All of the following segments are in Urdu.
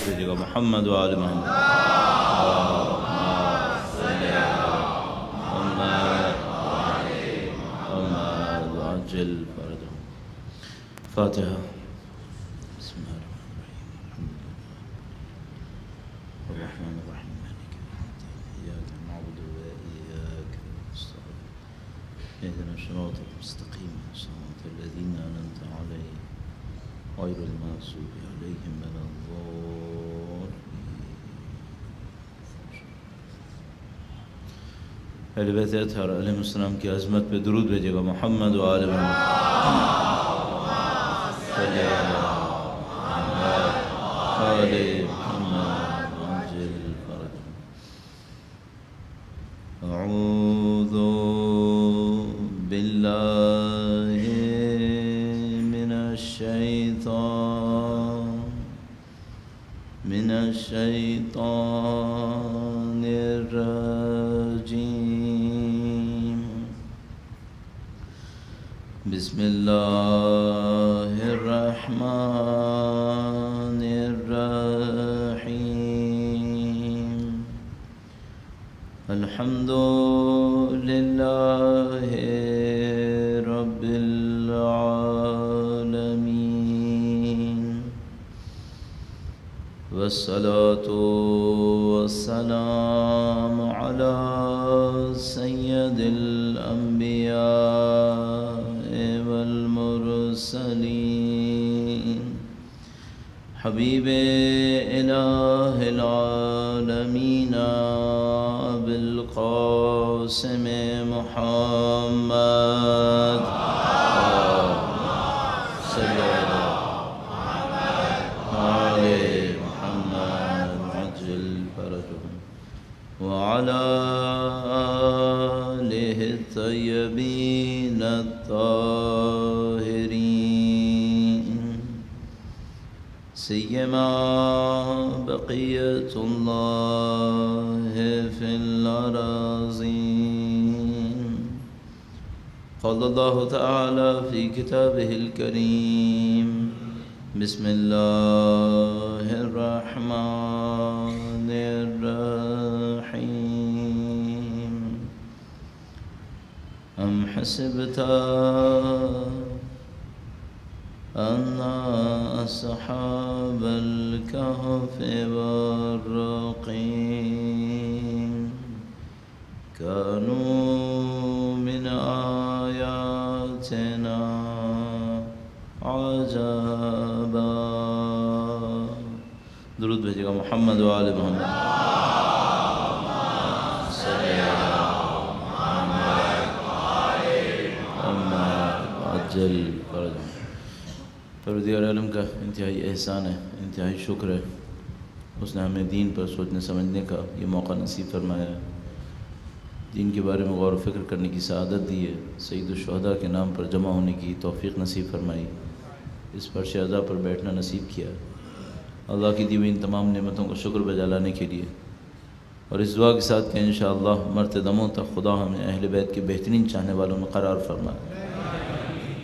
بھیجے گا محمد و آل محمد عجل فرجهم فاتحة بسم الله الرحمن الرحيم مالك يوم الدين إياك نعبد وإياك نستعين اهدنا الصراط المستقيم صراط الذين أنعمت عليهم غير المغضوب عليهم ولا الضالين. اہل بیت اطہار علیہ السلام کی عظمت پہ درود بھیجے گا محمد و آل محمد صلی اللہ علیہ محمد عجل فرجهم. اعوذ باللہ من الشیطان الرجیم. بسم اللہ الرحمن الرحیم. الحمد للہ رب العالمین والصلاة والسلام على سید الانبیاء والمرسلین حبیب الہ العالمین بالقاسم محمد صلی اللہ علیہ محمد عجل فرجهم وعلى آلہ الطیبین الطاہرین سیما بقیت اللہ فی الأراضین. قال اللہ تعالی فی کتابہ الکریم بسم اللہ الرحمن الرحیم. ام حسبت ان اصحاب الكهف والرقیم كانوا من آیاتنا عجبا. درود بھیجے گا محمد و آل محمد صلی اللہ عجل فرجهم. پروردگار عالم کا انتہائی احسان ہے، انتہائی شکر ہے، اس نے ہمیں دین پر سوچنے سمجھنے کا یہ موقع نصیب فرمایا ہے، دین کے بارے میں غور و فکر کرنے کی سعادت دی ہے، سید الشہداء کے نام پر جمع ہونے کی توفیق نصیب فرمائی، اس فرش اعضاء پر بیٹھنا نصیب کیا. اللہ کی دی ہوئی ان تمام نعمتوں کا شکر بجا لانے کے لیے اور اس دعا کے ساتھ کہ انشاءاللہ مرتے دموں تک خدا ہمیں اہل بیت کے بہترین چاہنے والوں میں قرار فرمائے،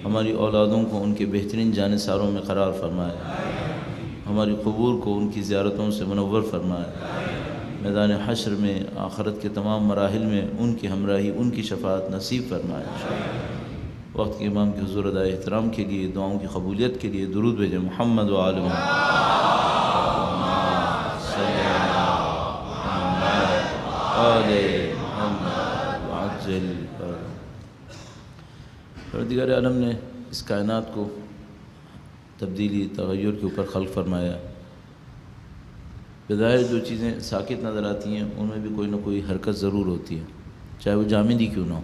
ہماری اولادوں کو ان کے بہترین جانثاروں میں قرار فرمائے، ہماری قبور کو ان کی زیارتوں سے منور فرمائے، میدان حشر میں آخرت کے تمام مراحل میں ان کی ہمراہی، ان کی شفاعت نصیب فرمائے. وقت کے امام کے حضور ادائے احترام کے لیے، دعاؤں کی قبولیت کے لیے درود بھیجیں محمد و آل محمد صلی اللہ علیہ محمد عجل فرجهم. پروردگار عالم نے اس کائنات کو تبدیلی، تغیر کے اوپر خلق فرمایا. بظاہر جو چیزیں ساکت نظر آتی ہیں ان میں بھی کوئی نہ کوئی حرکت ضرور ہوتی ہے، چاہے وہ جامدی کیوں نہ ہو.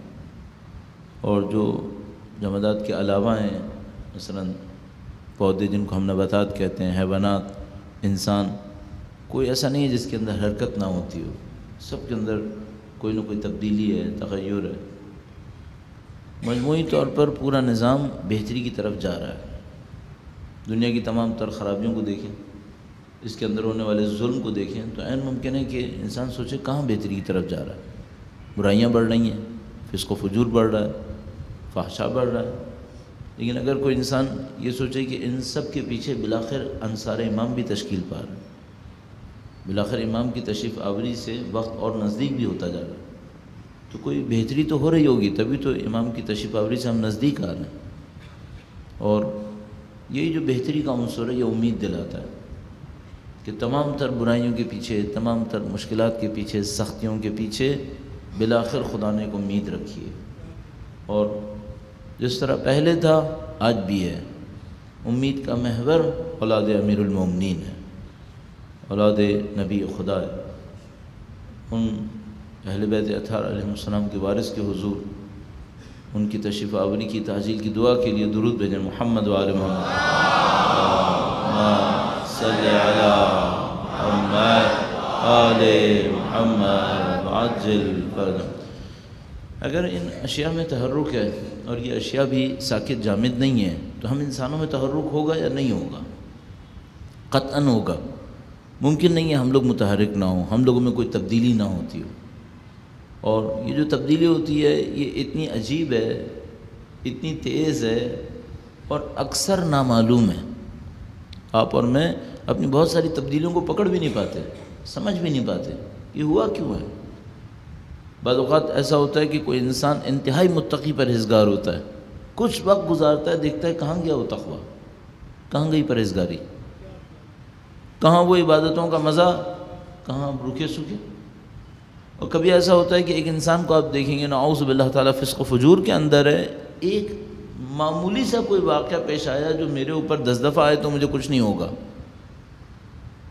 اور جو جمادات کے علاوہ ہیں، مثلا پودے جن کو ہم نباتات کہتے ہیں، حیوانات، انسان، کوئی ایسا نہیں ہے جس کے اندر حرکت نہ ہوتی ہو، سب کے اندر کوئی نہ کوئی تبدیلی ہے، تغیر ہے. مجموعی طور پر پورا نظام بہتری کی طرف جا رہا ہے. دنیا کی تمام تر خرابیوں کو دیکھیں، اس کے اندر ہونے والے ظلم کو دیکھیں تو عین ممکن ہے کہ انسان سوچے کہاں بہتری کی طرف جا رہا ہے. برائیاں بڑھ رہی ہیں، فسق و فجور بڑھ رہا ہے، فحشا بڑھ رہا ہے. لیکن اگر کوئی انسان یہ سوچے کہ ان سب کے پیچھے بالآخر انصار امام بھی تشکیل پا رہے ہیں، بالآخر امام کی تشریف آوری سے وقت اور نزدیک بھی ہوتا جا رہا ہے، تو کوئی بہتری تو ہو رہی ہوگی، تبھی تو امام کی تشریف آوری سے ہم نزدیک آ رہے ہیں۔ اور یہی جو بہتری کا عنصر ہے یہ امید دلاتا ہے کہ تمام تر برائیوں کے پیچھے، تمام تر مشکلات کے پیچھے، سختیوں کے پیچھے بالآخر خدا نے ایک امید رکھی ہے، اور جس طرح پہلے تھا آج بھی ہے۔ امید کا محور اولاد امیر المومنین ہے، اولاد نبی خدا ہے۔ ان اہل بیت اطہار علیہ السلام کے وارث کے حضور ان کی تشریف آوری کی تعجیل کی دعا کے لیے درود بھیجیں۔ محمد و آل محمد، اللہم صلی علی محمد آل محمد وعجل فرجهم۔ اگر ان اشیاء میں تحرک ہے اور یہ اشیاء بھی ساکت جامد نہیں ہیں تو ہم انسانوں میں تحرک ہوگا یا نہیں ہوگا؟ قطعاً ہوگا۔ ممکن نہیں ہے ہم لوگ متحرک نہ ہوں، ہم لوگوں میں کوئی تبدیلی نہ ہوتی ہو۔ اور یہ جو تبدیلی ہوتی ہے یہ اتنی عجیب ہے، اتنی تیز ہے اور اکثر نامعلوم ہے۔ آپ اور میں اپنی بہت ساری تبدیلیوں کو پکڑ بھی نہیں پاتے، سمجھ بھی نہیں پاتے یہ ہوا کیوں ہے۔ بعض اوقات ایسا ہوتا ہے کہ کوئی انسان انتہائی متقی پرہیزگار ہوتا ہے، کچھ وقت گزارتا ہے، دیکھتا ہے کہاں گیا وہ تقویٰ، کہاں گئی پرہیزگاری، کہاں وہ عبادتوں کا مزہ، کہاں رکے سکے۔ اور کبھی ایسا ہوتا ہے کہ ایک انسان کو آپ دیکھیں گے نعوذ باللہ تعالیٰ فسق و فجور کے اندر ہے، ایک معمولی سا کوئی واقعہ پیش آیا جو میرے اوپر 10 دفعہ آئے تو مجھے کچھ نہیں ہوگا،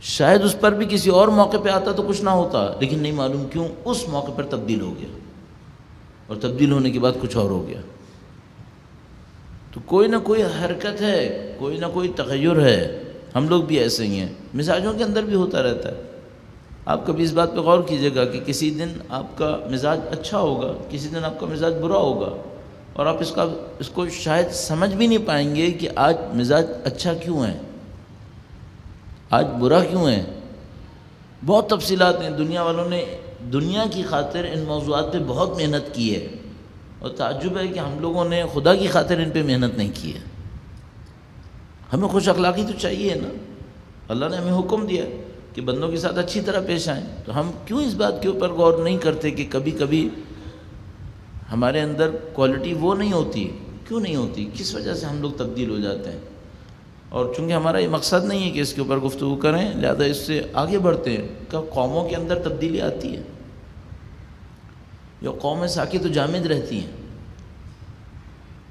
شاید اس پر بھی کسی اور موقع پہ آتا تو کچھ نہ ہوتا، لیکن نہیں معلوم کیوں اس موقع پر تبدیل ہو گیا، اور تبدیل ہونے کے بعد کچھ اور ہو گیا۔ تو کوئی نہ کوئی حرکت ہے، کوئی نہ کوئی تغیر ہے۔ ہم لوگ بھی ایسے ہی ہیں، مزاجوں کے اندر بھی ہوتا رہتا ہے۔ آپ کبھی اس بات پہ غور کیجئے گا کہ کسی دن آپ کا مزاج اچھا ہوگا، کسی دن آپ کا مزاج برا ہوگا، اور آپ اس کو شاید سمجھ بھی نہیں پائیں گے کہ آج مزاج اچھا کیوں ہے، آج برا کیوں ہے۔ بہت تفصیلات ہیں، دنیا والوں نے دنیا کی خاطر ان موضوعات پہ بہت محنت کی ہے، اور تعجب ہے کہ ہم لوگوں نے خدا کی خاطر ان پہ محنت نہیں کی ہے۔ ہمیں خوش اخلاقی تو چاہیے نا، اللہ نے ہمیں حکم دیا کہ بندوں کے ساتھ اچھی طرح پیش آئیں، تو ہم کیوں اس بات کے اوپر غور نہیں کرتے کہ کبھی کبھی ہمارے اندر کوالٹی وہ نہیں ہوتی، کیوں نہیں ہوتی، کس وجہ سے ہم لوگ تبدیل ہو جاتے ہیں۔ اور چونکہ ہمارا یہ مقصد نہیں ہے کہ اس کے اوپر گفتگو کریں، لہذا اس سے آگے بڑھتے ہیں کہ قوموں کے اندر تبدیلی آتی ہے یا قومیں ساکت و جامد رہتی ہیں،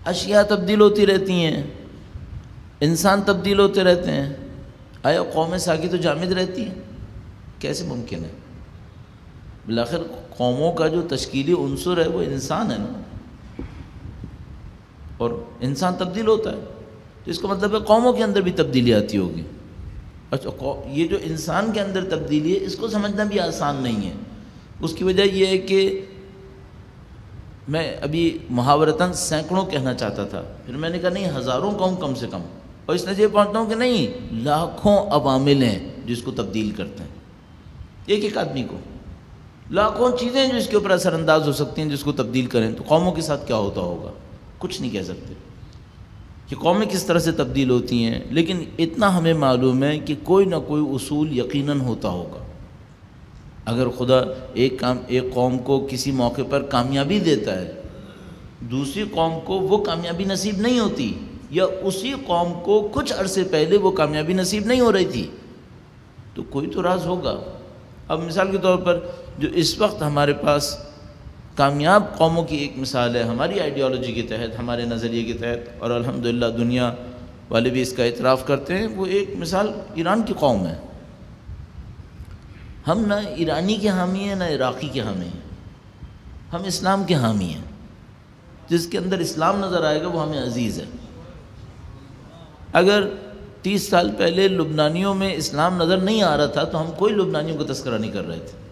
اشیاء تبدیل ہوتی رہتی ہیں، انسان تبدیل ہوتے رہتے ہیں، آیا قومیں ساکت و جامد رہتی ہیں؟ کیسے ممکن ہے؟ بالآخر قوموں کا جو تشکیلی عنصر ہے وہ انسان ہے نا، اور انسان تبدیل ہوتا ہے، تو اس کا مطلب ہے قوموں کے اندر بھی تبدیلی آتی ہوگی۔ اچھا، یہ جو انسان کے اندر تبدیلی ہے اس کو سمجھنا بھی آسان نہیں ہے۔ اس کی وجہ یہ ہے کہ میں ابھی محاورتاً سینکڑوں کہنا چاہتا تھا، پھر میں نے کہا نہیں، ہزاروں قوم کم سے کم، اور اس نتیجے پہنچتا ہوں کہ نہیں، لاکھوں عوامل ہیں جس کو تبدیل کرتے ہیں ایک ایک آدمی کو، لاکھوں چیزیں جو اس کے اوپر اثر انداز ہو سکتی ہیں جس کو تبدیل کریں۔ تو قوموں کے ساتھ کیا ہوتا ہوگا کچھ نہیں کہہ سکتے کہ قومیں کس طرح سے تبدیل ہوتی ہیں، لیکن اتنا ہمیں معلوم ہے کہ کوئی نہ کوئی اصول یقیناً ہوتا ہوگا۔ اگر خدا ایک قوم کو کسی موقع پر کامیابی دیتا ہے، دوسری قوم کو وہ کامیابی نصیب نہیں ہوتی، یا اسی قوم کو کچھ عرصے پہلے وہ کامیابی نصیب نہیں ہو رہی تھی، تو کوئی تو راز ہوگا۔ اب مثال کے طور پر جو اس وقت ہمارے پاس کامیاب قوموں کی ایک مثال ہے ہماری آئیڈیالوجی کے تحت، ہمارے نظریے کے تحت، اور الحمدللہ دنیا والے بھی اس کا اعتراف کرتے ہیں، وہ ایک مثال ایران کی قوم ہے۔ ہم نہ ایرانی کے حامی ہیں نہ عراقی کے حامی ہیں، ہم اسلام کے حامی ہیں۔ جس کے اندر اسلام نظر آئے گا وہ ہمیں عزیز ہے۔ اگر 30 سال پہلے لبنانیوں میں اسلام نظر نہیں آ رہا تھا تو ہم کوئی لبنانیوں کا تذکرہ نہیں کر رہے تھے،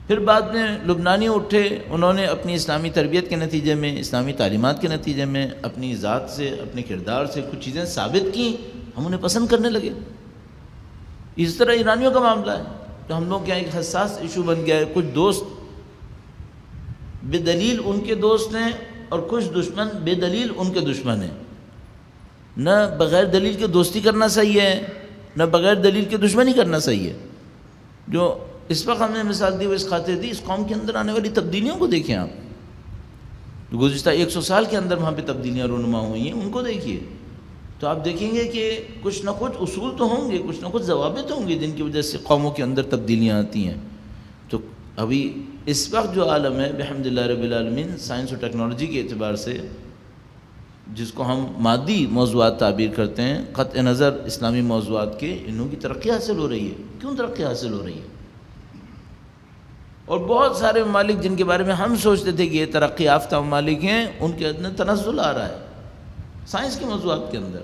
پھر بعد میں لبنانی اٹھے، انہوں نے اپنی اسلامی تربیت کے نتیجے میں، اسلامی تعلیمات کے نتیجے میں، اپنی ذات سے، اپنے کردار سے کچھ چیزیں ثابت کیں، ہم انہیں پسند کرنے لگے۔ اس طرح ایرانیوں کا معاملہ ہے، تو ہم لوگ کیا ایک حساس ایشو بن گیا ہے۔ کچھ دوست بے دلیل ان کے دوست ہیں، اور کچھ دشمن بے دلیل ان کے دشمن ہیں۔ نہ بغیر دلیل کے دوستی کرنا صحیح ہے، نہ بغیر دلیل کے دشمنی کرنا صحیح ہے۔ جو اس وقت ہم نے مثال دی وہ اس خاطر دی، اس قوم کے اندر آنے والی تبدیلیوں کو دیکھیں آپ، جو گزشتہ 100 سال کے اندر وہاں پہ تبدیلیاں رونما ہوئی ہیں ان کو دیکھیے، تو آپ دیکھیں گے کہ کچھ نہ کچھ اصول تو ہوں گے، کچھ نہ کچھ ضوابط ہوں گے جن کی وجہ سے قوموں کے اندر تبدیلیاں آتی ہیں۔ تو ابھی اس وقت جو عالم ہے بحمدللہ رب العالمین، سائنس اور ٹیکنالوجی کے اعتبار سے، جس کو ہم مادی موضوعات تعبیر کرتے ہیں، قطع نظر اسلامی موضوعات کے، انہوں کی ترقی حاصل ہو رہی ہے۔ کیوں ترقی حاصل ہو رہی ہے؟ اور بہت سارے ممالک جن کے بارے میں ہم سوچتے تھے کہ یہ ترقی یافتہ ممالک ہیں، ان کے اندر تنزل آ رہا ہے سائنس کے موضوعات کے اندر،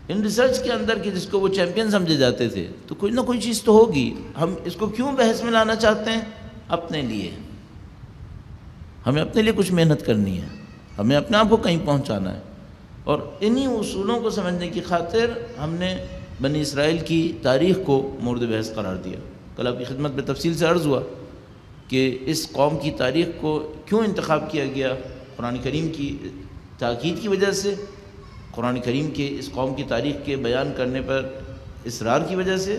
ان ریسرچ کے اندر، کہ جس کو وہ چیمپئن سمجھے جاتے تھے۔ تو کوئی نہ کوئی چیز تو ہوگی۔ ہم اس کو کیوں بحث میں لانا چاہتے ہیں؟ اپنے لیے، ہمیں اپنے لیے کچھ محنت کرنی ہے، ہمیں اپنے آپ کو کہیں پہنچانا ہے، اور انہی اصولوں کو سمجھنے کی خاطر ہم نے بنی اسرائیل کی تاریخ کو مورد بحث قرار دیا۔ کل آپ کی خدمت میں تفصیل سے عرض ہوا کہ اس قوم کی تاریخ کو کیوں انتخاب کیا گیا، قرآن کریم کی تاکید کی وجہ سے، قرآن کریم کے اس قوم کی تاریخ کے بیان کرنے پر اصرار کی وجہ سے،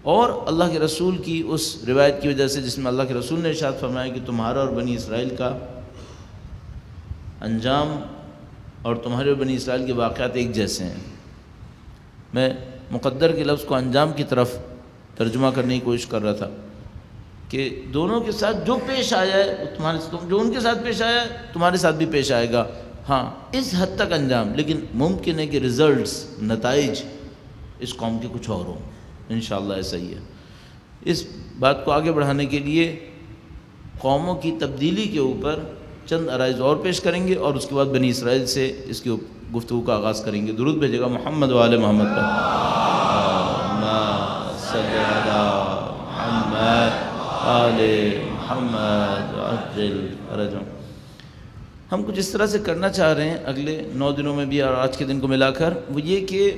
اور اللہ کے رسول کی اس روایت کی وجہ سے جس میں اللہ کے رسول نے ارشاد فرمایا کہ تمہارا اور بنی اسرائیل کا انجام اور تمہارے اور بنی اسرائیل کے واقعات ایک جیسے ہیں۔ میں مقدر کے لفظ کو انجام کی طرف ترجمہ کرنے کی کوشش کر رہا تھا کہ دونوں کے ساتھ جو پیش آیا ہے جو ان کے ساتھ پیش آیا ہے تمہارے ساتھ بھی پیش آئے گا، ہاں اس حد تک انجام، لیکن ممکن ہے کہ ریزلٹس، نتائج اس قوم کے کچھ اور ہوں۔ انشاءاللہ ایسا ہی ہے۔ اس بات کو آگے بڑھانے کے لیے قوموں کی تبدیلی کے اوپر چند عرائض اور پیش کریں گے، اور اس کے بعد بنی اسرائیل سے اس کی گفتگو کا آغاز کریں گے۔ درود بھیجے گا محمد و آل محمد پر۔ صلی علی محمد آل محمد عجل فرجهم۔ ہم کچھ اس طرح سے کرنا چاہ رہے ہیں اگلے 9 دنوں میں بھی اور آج کے دن کو ملا کر، وہ یہ کہ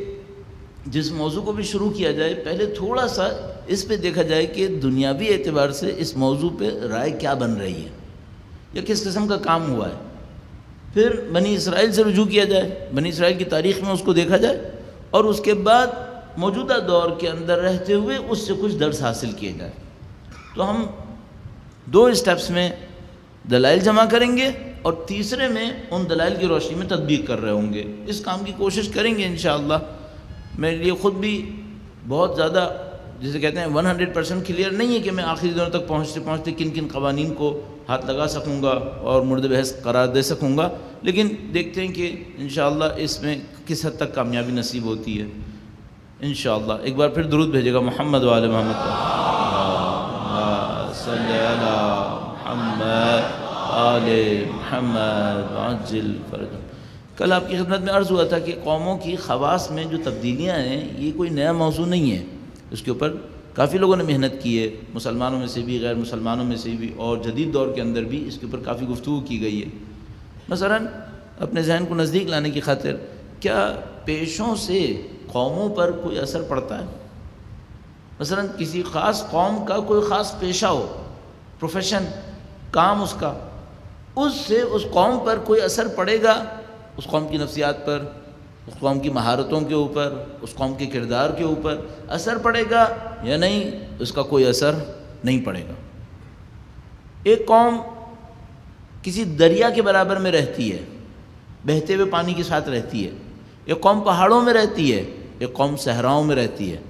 جس موضوع کو بھی شروع کیا جائے پہلے تھوڑا سا اس پہ دیکھا جائے کہ دنیاوی اعتبار سے اس موضوع پہ رائے کیا بن رہی ہے یا کس قسم کا کام ہوا ہے، پھر بنی اسرائیل سے رجوع کیا جائے، بنی اسرائیل کی تاریخ میں اس کو دیکھا جائے، اور اس کے بعد موجودہ دور کے اندر رہتے ہوئے اس سے کچھ درس حاصل کیے جائے۔ تو ہم 2 اسٹیپس میں دلائل جمع کریں گے، اور تیسرے میں ان دلائل کی روشنی میں تطبیق کر رہے ہوں گے۔ اس کام کی کوشش کریں گے انشاءاللہ۔ میرے لیے خود بھی بہت زیادہ جسے کہتے ہیں 100% کلیئر نہیں ہے کہ میں آخری دنوں تک پہنچتے پہنچتے کن کن قوانین کو ہاتھ لگا سکوں گا اور مورد بحث قرار دے سکوں گا، لیکن دیکھتے ہیں کہ انشاءاللہ اس میں کس حد تک کامیابی نصیب ہوتی ہے انشاءاللہ۔ ایک بار پھر درود بھیجے گا محمد و آل محمد پر۔ صلی علی محمد آل محمد عجل فرجهم۔ کل آپ کی خدمت میں عرض ہوا تھا کہ قوموں کی خواص میں جو تبدیلیاں ہیں یہ کوئی نیا موضوع نہیں ہے، اس کے اوپر کافی لوگوں نے محنت کی ہے، مسلمانوں میں سے بھی، غیر مسلمانوں میں سے بھی، اور جدید دور کے اندر بھی اس کے اوپر کافی گفتگو کی گئی ہے۔ مثلا اپنے ذہن کو نزدیک لانے کی خاطر، کیا پیشوں سے قوموں پر کوئی اثر پڑتا ہے؟ مثلا کسی خاص قوم کا کوئی خاص پیشہ ہو، پروفیشن، کام اس کا، اس سے اس قوم پر کوئی اثر پڑے گا؟ اس قوم کی نفسیات پر، اس قوم کی مہارتوں کے اوپر، اس قوم کے کردار کے اوپر اثر پڑے گا یا نہیں؟ اس کا کوئی اثر نہیں پڑے گا۔ ایک قوم کسی دریا کے برابر میں رہتی ہے، بہتے ہوئے پانی کے ساتھ رہتی ہے، ایک قوم پہاڑوں میں رہتی ہے، ایک قوم صحراؤں میں رہتی ہے۔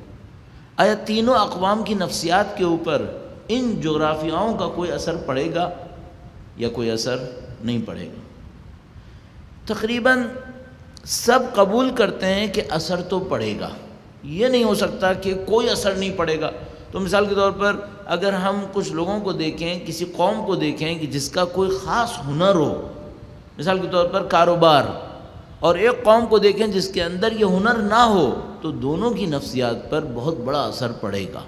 آیا تینوں اقوام کی نفسیات کے اوپر ان جغرافیاؤں کا کوئی اثر پڑے گا یا کوئی اثر نہیں پڑے گا؟ تقریباً سب قبول کرتے ہیں کہ اثر تو پڑے گا، یہ نہیں ہو سکتا کہ کوئی اثر نہیں پڑے گا۔ تو مثال کے طور پر اگر ہم کچھ لوگوں کو دیکھیں، کسی قوم کو دیکھیں کہ جس کا کوئی خاص ہنر ہو، مثال کے طور پر کاروبار، اور ایک قوم کو دیکھیں جس کے اندر یہ ہنر نہ ہو، تو دونوں کی نفسیات پر بہت بڑا اثر پڑے گا۔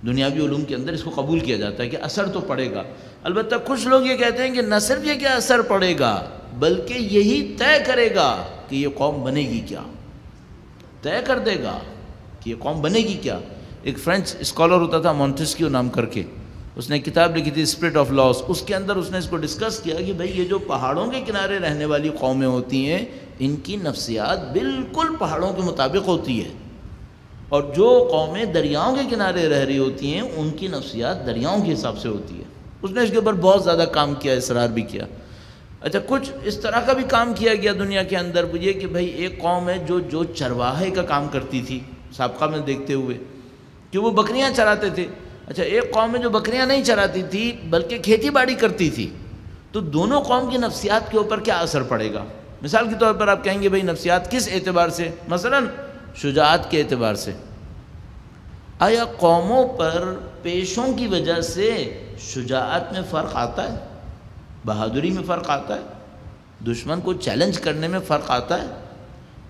دنیاوی علوم کے اندر اس کو قبول کیا جاتا ہے کہ اثر تو پڑے گا۔ البتہ کچھ لوگ یہ کہتے ہیں کہ نہ صرف یہ کیا اثر پڑے گا، بلکہ یہی طے کرے گا کہ یہ قوم بنے گی کیا، طے کر دے گا کہ یہ قوم بنے گی کیا۔ ایک فرینچ اسکالر ہوتا تھا مونٹسکیو نام کر کے، اس نے کتاب لکھی تھی اسپرٹ آف لاس، اس کے اندر اس نے اس کو ڈسکس کیا کہ بھئی یہ جو پہاڑوں کے کنارے رہنے والی قومیں ہوتی ہیں، ان کی نفسیات بالکل پہاڑوں کے مطابق ہوتی ہے، اور جو قومیں دریاؤں کے کنارے رہ رہی ہوتی ہیں ان کی نفسیات دریاؤں کے حساب سے ہوتی ہے۔ اس نے اس کے اوپر بہت زیادہ کام کیا، اصرار بھی کیا۔ اچھا، کچھ اس طرح کا بھی کام کیا گیا دنیا کے اندر، یہ کہ بھائی ایک قوم ہے جو چرواہے کا کام کرتی تھی سابقہ میں دیکھتے ہوئے کہ وہ بکریاں چراتے تھے۔ اچھا، ایک قوم ہے جو بکریاں نہیں چراتی تھی بلکہ کھیتی باڑی کرتی تھی، تو دونوں قوم کی نفسیات کے اوپر کیا اثر پڑے گا؟ مثال کے طور پر آپ کہیں گے بھائی نفسیات کس اعتبار سے؟ مثلا شجاعت کے اعتبار سے، آیا قوموں پر پیشوں کی وجہ سے شجاعت میں فرق آتا ہے؟ بہادری میں فرق آتا ہے؟ دشمن کو چیلنج کرنے میں فرق آتا ہے؟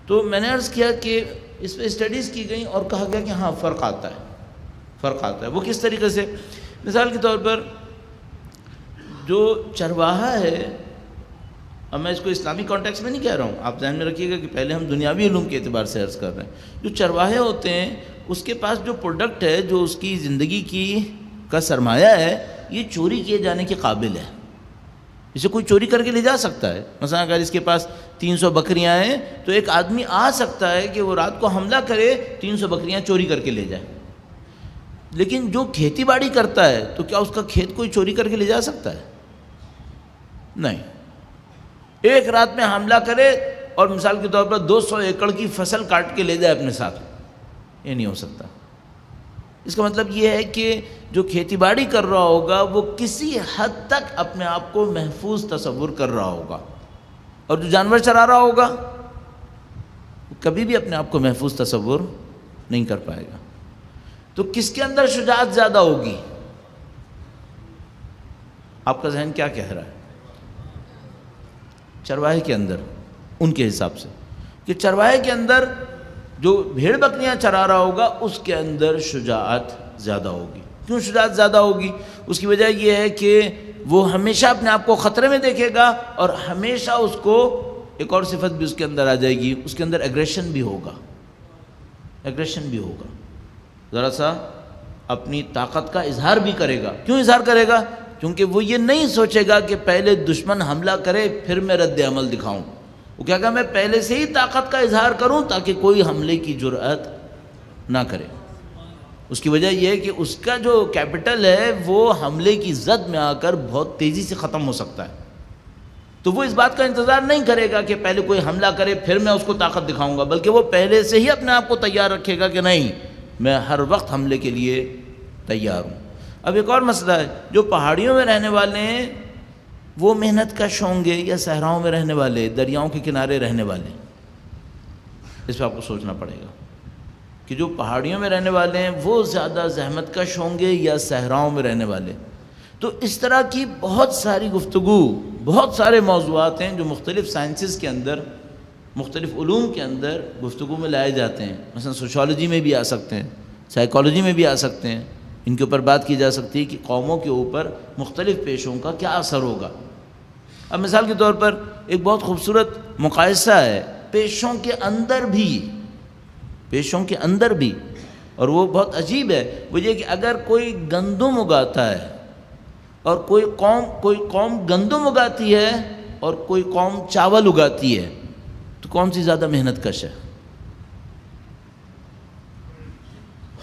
تو میں نے عرض کیا کہ اس پہ اسٹڈیز کی گئیں اور کہا گیا کہ ہاں فرق آتا ہے، فرق آتا ہے۔ وہ کس طریقے سے؟ مثال کے طور پر جو چرواہا ہے، اب میں اس کو اسلامی کانٹیکس میں نہیں کہہ رہا ہوں، آپ ذہن میں رکھیے گا کہ پہلے ہم دنیاوی علوم کے اعتبار سے عرض کر رہے ہیں۔ جو چرواہے ہوتے ہیں اس کے پاس جو پروڈکٹ ہے، جو اس کی زندگی کا سرمایہ ہے، یہ چوری کیے جانے کے قابل ہے۔ اسے کوئی چوری کر کے لے جا سکتا ہے۔ مثلا اگر اس کے پاس 300 بکریاں ہیں تو ایک آدمی آ سکتا ہے کہ وہ رات کو حملہ کرے، 300 بکریاں چوری کر کے لے جائے۔ لیکن جو کھیتی باڑی کرتا ہے تو کیا اس کا کھیت کوئی چوری کر کے لے جا سکتا ہے؟ نہیں۔ ایک رات میں حملہ کرے اور مثال کے طور پر 200 ایکڑ کی فصل کاٹ کے لے جائے اپنے ساتھ، یہ نہیں ہو سکتا۔ اس کا مطلب یہ ہے کہ جو کھیتی باڑی کر رہا ہوگا وہ کسی حد تک اپنے آپ کو محفوظ تصور کر رہا ہوگا، اور جو جانور چرا رہا ہوگا کبھی بھی اپنے آپ کو محفوظ تصور نہیں کر پائے گا۔ تو کس کے اندر شجاعت زیادہ ہوگی؟ آپ کا ذہن کیا کہہ رہا ہے؟ چرواہے کے اندر، ان کے حساب سے کہ چرواہے کے اندر جو بھیڑ بکریاں چرا رہا ہوگا اس کے اندر شجاعت زیادہ ہوگی۔ کیوں شجاعت زیادہ ہوگی؟ اس کی وجہ یہ ہے کہ وہ ہمیشہ اپنے آپ کو خطرے میں دیکھے گا، اور ہمیشہ اس کو ایک اور صفت بھی اس کے اندر آ جائے گی، اس کے اندر ایگریشن بھی ہوگا، ایگریشن بھی ہوگا، ذرا سا اپنی طاقت کا اظہار بھی کرے گا۔ کیوں اظہار کرے گا؟ کیونکہ وہ یہ نہیں سوچے گا کہ پہلے دشمن حملہ کرے پھر میں رد عمل دکھاؤں، وہ کہے گا میں پہلے سے ہی طاقت کا اظہار کروں تاکہ کوئی حملے کی جرأت نہ کرے۔ اس کی وجہ یہ ہے کہ اس کا جو کیپٹل ہے وہ حملے کی زد میں آ کر بہت تیزی سے ختم ہو سکتا ہے، تو وہ اس بات کا انتظار نہیں کرے گا کہ پہلے کوئی حملہ کرے پھر میں اس کو طاقت دکھاؤں گا، بلکہ وہ پہلے سے ہی اپنے آپ کو تیار رکھے گا کہ نہیں، میں ہر وقت حملے کے لیے تیار ہوں۔ اب ایک اور مسئلہ ہے، جو پہاڑیوں میں رہنے والے ہیں وہ محنت کش ہوں گے یا صحراؤں میں رہنے والے، دریاؤں کے کنارے رہنے والے؟ اس پہ آپ کو سوچنا پڑے گا کہ جو پہاڑیوں میں رہنے والے ہیں وہ زیادہ زحمت کش ہوں گے یا صحراؤں میں رہنے والے؟ تو اس طرح کی بہت ساری گفتگو، بہت سارے موضوعات ہیں جو مختلف سائنسز کے اندر، مختلف علوم کے اندر گفتگو میں لائے جاتے ہیں۔ مثلا سوشالوجی میں بھی آ سکتے ہیں، سائیکالوجی میں بھی آ سکتے ہیں، ان کے اوپر بات کی جا سکتی ہے کہ قوموں کے اوپر مختلف پیشوں کا کیا اثر ہوگا۔ اب مثال کے طور پر ایک بہت خوبصورت مقائسہ ہے پیشوں کے اندر بھی، پیشوں کے اندر بھی، اور وہ بہت عجیب ہے۔ وہ یہ کہ اگر کوئی گندم اگاتا ہے اور کوئی قوم گندم اگاتی ہے اور کوئی قوم چاول اگاتی ہے، تو کون سی زیادہ محنت کش ہے؟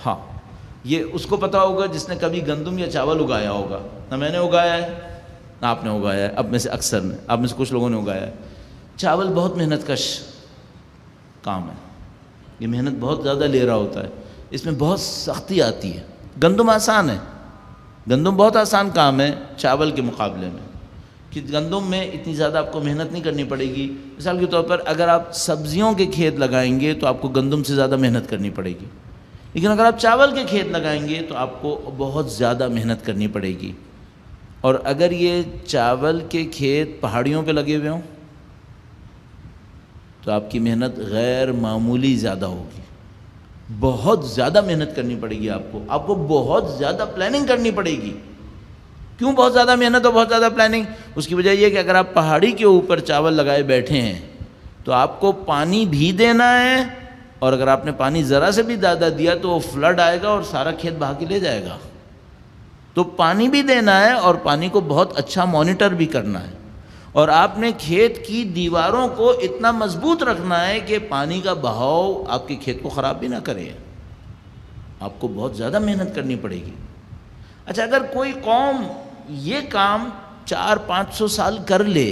ہاں، یہ اس کو پتا ہوگا جس نے کبھی گندم یا چاول اگایا ہوگا۔ نہ میں نے اگایا ہے نہ آپ نے اگایا ہے، اب میں سے اکثر نے، آپ میں سے کچھ لوگوں نے اگایا ہے۔ چاول بہت محنت کش کام ہے، یہ محنت بہت زیادہ لے رہا ہوتا ہے، اس میں بہت سختی آتی ہے۔ گندم آسان ہے، گندم بہت آسان کام ہے چاول کے مقابلے میں، کہ گندم میں اتنی زیادہ آپ کو محنت نہیں کرنی پڑے گی۔ مثال کے طور پر اگر آپ سبزیوں کے کھیت لگائیں گے تو آپ کو گندم سے زیادہ محنت کرنی پڑے گی، لیکن اگر آپ چاول کے کھیت لگائیں گے تو آپ کو بہت زیادہ محنت کرنی پڑے گی۔ اور اگر یہ چاول کے کھیت پہاڑیوں پہ لگے ہوئے ہوں تو آپ کی محنت غیر معمولی زیادہ ہوگی، بہت زیادہ محنت کرنی پڑے گی، آپ کو بہت زیادہ پلاننگ کرنی پڑے گی۔ کیوں بہت زیادہ محنت اور بہت زیادہ پلاننگ؟ اس کی وجہ یہ کہ اگر آپ پہاڑی کے اوپر چاول لگائے بیٹھے ہیں تو آپ کو پانی بھی دینا ہے، اور اگر آپ نے پانی ذرا سے بھی زیادہ دیا تو وہ فلڈ آئے گا اور سارا کھیت بہا کے لے جائے گا۔ تو پانی بھی دینا ہے اور پانی کو بہت اچھا مانیٹر بھی کرنا ہے، اور آپ نے کھیت کی دیواروں کو اتنا مضبوط رکھنا ہے کہ پانی کا بہاؤ آپ کے کھیت کو خراب بھی نہ کرے۔ آپ کو بہت زیادہ محنت کرنی پڑے گی۔ اچھا، اگر کوئی قوم یہ کام 400-500 سال کر لے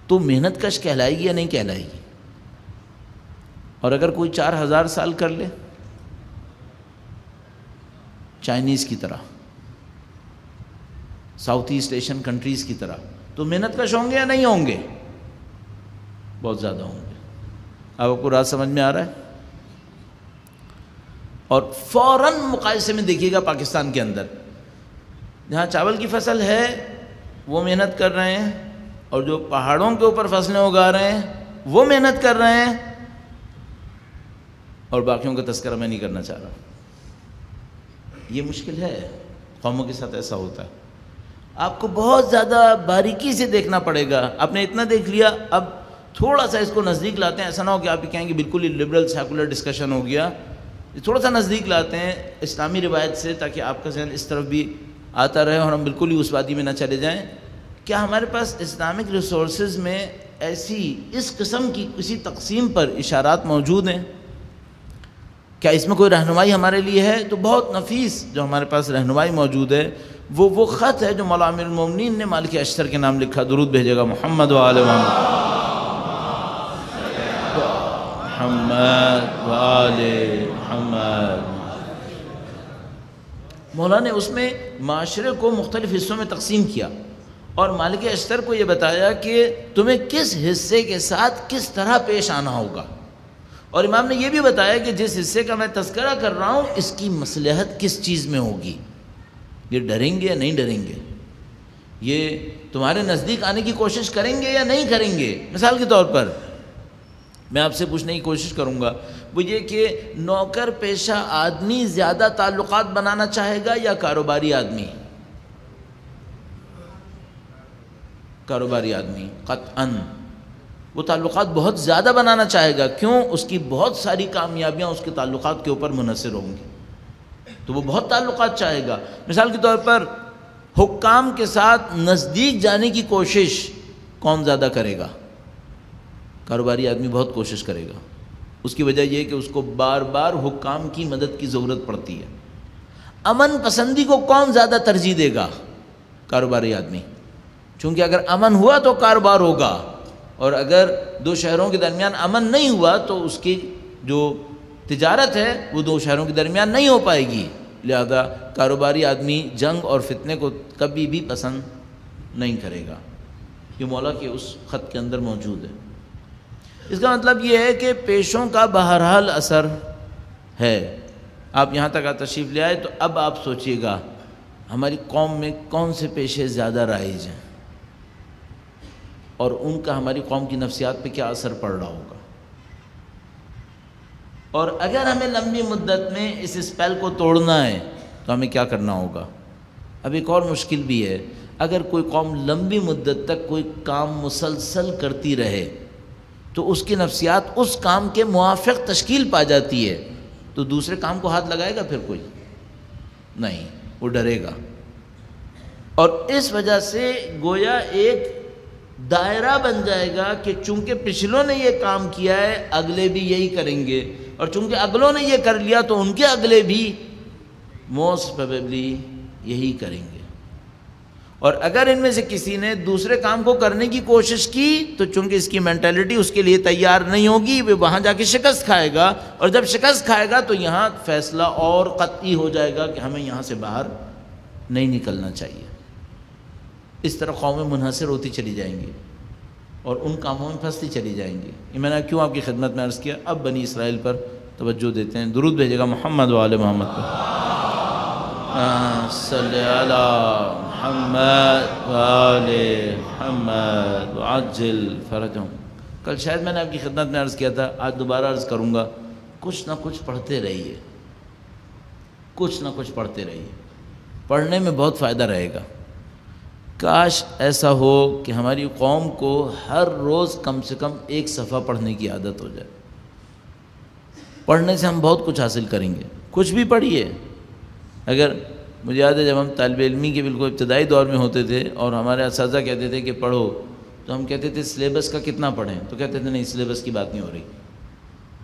تو محنت کش کہلائے گی یا نہیں کہلائے گی؟ اور اگر کوئی 4000 سال کر لے چائنیز کی طرح، ساؤتھ ایسٹ ایشین کنٹریز کی طرح، تو محنت کش ہوں گے یا نہیں ہوں گے؟ بہت زیادہ ہوں گے۔ اب آپ کو رات سمجھ میں آ رہا ہے؟ اور فوراً مقایسے میں دیکھیے گا پاکستان کے اندر، جہاں چاول کی فصل ہے وہ محنت کر رہے ہیں، اور جو پہاڑوں کے اوپر فصلیں اگا رہے ہیں وہ محنت کر رہے ہیں، اور باقیوں کا تذکرہ میں نہیں کرنا چاہ رہا۔ یہ مشکل ہے، قوموں کے ساتھ ایسا ہوتا ہے۔ آپ کو بہت زیادہ باریکی سے دیکھنا پڑے گا۔ آپ نے اتنا دیکھ لیا، اب تھوڑا سا اس کو نزدیک لاتے ہیں، ایسا نہ ہو کہ آپ یہ کہیں گے بالکل ہی لبرل سیکولر ڈسکشن ہو گیا، تھوڑا سا نزدیک لاتے ہیں اسلامی روایت سے، تاکہ آپ کا ذہن اس طرف بھی آتا رہے اور ہم بالکل ہی اس وادی میں نہ چلے جائیں۔ کیا ہمارے پاس اسلامک ریسورسز میں ایسی اس قسم کی کسی تقسیم پر اشارات موجود ہیں؟ کیا اس میں کوئی رہنمائی ہمارے لیے ہے؟ تو بہت نفیس جو ہمارے پاس رہنمائی موجود ہے وہ خط ہے جو مولا امیر المومنین نے مالک اشتر کے نام لکھا۔ درود بھیجے گا محمد و آل محمد و آل محمد۔ مولا نے اس میں معاشرے کو مختلف حصوں میں تقسیم کیا، اور مالک اشتر کو یہ بتایا کہ تمہیں کس حصے کے ساتھ کس طرح پیش آنا ہوگا، اور امام نے یہ بھی بتایا کہ جس حصے کا میں تذکرہ کر رہا ہوں اس کی مصلحت کس چیز میں ہوگی، یہ ڈریں گے یا نہیں ڈریں گے، یہ تمہارے نزدیک آنے کی کوشش کریں گے یا نہیں کریں گے۔ مثال کے طور پر میں آپ سے پوچھنے کی کوشش کروں گا، وہ یہ کہ نوکر پیشہ آدمی زیادہ تعلقات بنانا چاہے گا یا کاروباری آدمی؟ کاروباری آدمی قطعاً وہ تعلقات بہت زیادہ بنانا چاہے گا۔ کیوں؟ اس کی بہت ساری کامیابیاں اس کے تعلقات کے اوپر منحصر ہوں گی، تو وہ بہت تعلقات چاہے گا۔ مثال کے طور پر حکام کے ساتھ نزدیک جانے کی کوشش کون زیادہ کرے گا؟ کاروباری آدمی بہت کوشش کرے گا۔ اس کی وجہ یہ کہ اس کو بار بار حکام کی مدد کی ضرورت پڑتی ہے۔ امن پسندی کو کون زیادہ ترجیح دے گا؟ کاروباری آدمی، چونکہ اگر امن ہوا تو کاروبار ہوگا، اور اگر دو شہروں کے درمیان امن نہیں ہوا تو اس کی جو تجارت ہے وہ دو شہروں کے درمیان نہیں ہو پائے گی۔ لہذا کاروباری آدمی جنگ اور فتنے کو کبھی بھی پسند نہیں کرے گا۔ یہ مولا کے اس خط کے اندر موجود ہے۔ اس کا مطلب یہ ہے کہ پیشوں کا بہرحال اثر ہے۔ آپ یہاں تک تشریف لے آئے تو اب آپ سوچئے گا ہماری قوم میں کون سے پیشے زیادہ رائج ہیں، اور ان کا ہماری قوم کی نفسیات پہ کیا اثر پڑ رہا ہوگا، اور اگر ہمیں لمبی مدت میں اس اسپیل کو توڑنا ہے تو ہمیں کیا کرنا ہوگا۔ اب ایک اور مشکل بھی ہے، اگر کوئی قوم لمبی مدت تک کوئی کام مسلسل کرتی رہے تو اس کی نفسیات اس کام کے موافق تشکیل پا جاتی ہے، تو دوسرے کام کو ہاتھ لگائے گا پھر کوئی نہیں، وہ ڈرے گا۔ اور اس وجہ سے گویا ایک دائرہ بن جائے گا کہ چونکہ پچھلوں نے یہ کام کیا ہے اگلے بھی یہی کریں گے، اور چونکہ اگلوں نے یہ کر لیا تو ان کے اگلے بھی موسٹ پروبیبلی یہی کریں گے۔ اور اگر ان میں سے کسی نے دوسرے کام کو کرنے کی کوشش کی تو چونکہ اس کی مینٹیلٹی اس کے لیے تیار نہیں ہوگی، وہ وہاں جا کے شکست کھائے گا، اور جب شکست کھائے گا تو یہاں فیصلہ اور قطعی ہو جائے گا کہ ہمیں یہاں سے باہر نہیں نکلنا چاہیے۔ اس طرح قومیں منحصر ہوتی چلی جائیں گی اور ان کاموں میں پھنستی چلی جائیں گی۔ یہ میں نے کیوں آپ کی خدمت میں عرض کیا۔ اب بنی اسرائیل پر توجہ دیتے ہیں۔ درود بھیجے گا محمد و آل محمد پر۔ صلی علی محمد و آل محمد وعجل فرجہم۔ کل شاید میں نے آپ کی خدمت میں عرض کیا تھا، آج دوبارہ عرض کروں گا، کچھ نہ کچھ پڑھتے رہیے، کچھ نہ کچھ پڑھتے رہیے، پڑھنے میں بہت فائدہ رہے گا۔ کاش ایسا ہو کہ ہماری قوم کو ہر روز کم سے کم ایک صفحہ پڑھنے کی عادت ہو جائے۔ پڑھنے سے ہم بہت کچھ حاصل کریں گے۔ کچھ بھی پڑھیے۔ اگر مجھے یاد ہے جب ہم طالب علمی کے بالکل ابتدائی دور میں ہوتے تھے اور ہمارے اساتذہ کہتے تھے کہ پڑھو، تو ہم کہتے تھے سلیبس کا کتنا پڑھیں، تو کہتے تھے نہیں، سلیبس کی بات نہیں ہو رہی،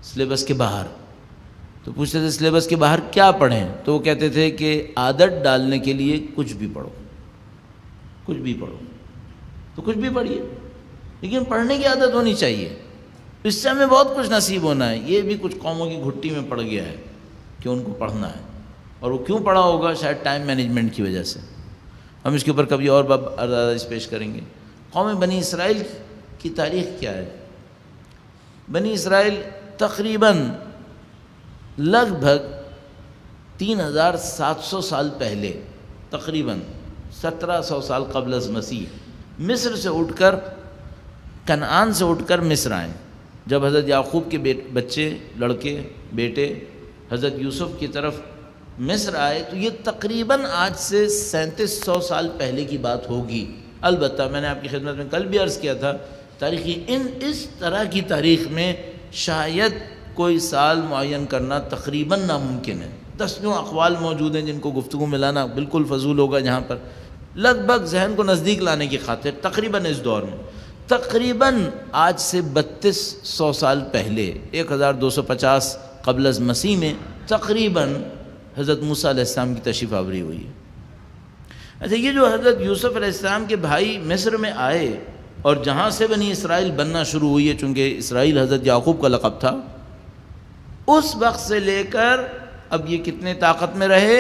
سلیبس کے باہر۔ تو پوچھتے تھے سلیبس کے باہر کیا پڑھیں، تو وہ کہتے تھے کہ عادت ڈالنے کے لیے کچھ بھی پڑھو، کچھ بھی پڑھو، تو کچھ بھی پڑھیے، لیکن پڑھنے کی عادت ہونی چاہیے، اس سے ہمیں بہت کچھ نصیب ہونا ہے۔ یہ بھی کچھ قوموں کی گھٹی میں پڑ گیا ہے کہ ان کو پڑھنا ہے، اور وہ کیوں پڑھا ہوگا؟ شاید ٹائم مینجمنٹ کی وجہ سے۔ ہم اس کے اوپر کبھی اور باب عرض پیش کریں گے۔ قوم بنی اسرائیل کی تاریخ کیا ہے؟ بنی اسرائیل تقریباً لگ بھگ 3700 سال پہلے، تقریباً 1700 سال قبل از مسیح، مصر سے اٹھ کر، کنعان سے اٹھ کر مصر آئے۔ جب حضرت یعقوب کے بچے، لڑکے، بیٹے حضرت یوسف کی طرف مصر آئے، تو یہ تقریباً آج سے 3700 سال پہلے کی بات ہوگی۔ البتہ میں نے آپ کی خدمت میں کل بھی عرض کیا تھا، تاریخی اس طرح کی تاریخ میں شاید کوئی سال معین کرنا تقریباً ناممکن ہے۔ دسیوں اقوال موجود ہیں جن کو گفتگو میں لانا بالکل فضول ہوگا، جہاں پر لگ بھگ ذہن کو نزدیک لانے کی خاطر تقریباً اس دور میں، تقریباً آج سے 3200 سال پہلے، 1250 قبل از مسیح میں تقریباً حضرت موسیٰ علیہ السلام کی تشریف آوری ہوئی ہے۔ اچھا، یہ جو حضرت یوسف علیہ السلام کے بھائی مصر میں آئے اور جہاں سے بنی اسرائیل بننا شروع ہوئی ہے، چونکہ اسرائیل حضرت یعقوب کا لقب تھا، اس وقت سے لے کر اب یہ کتنے طاقت میں رہے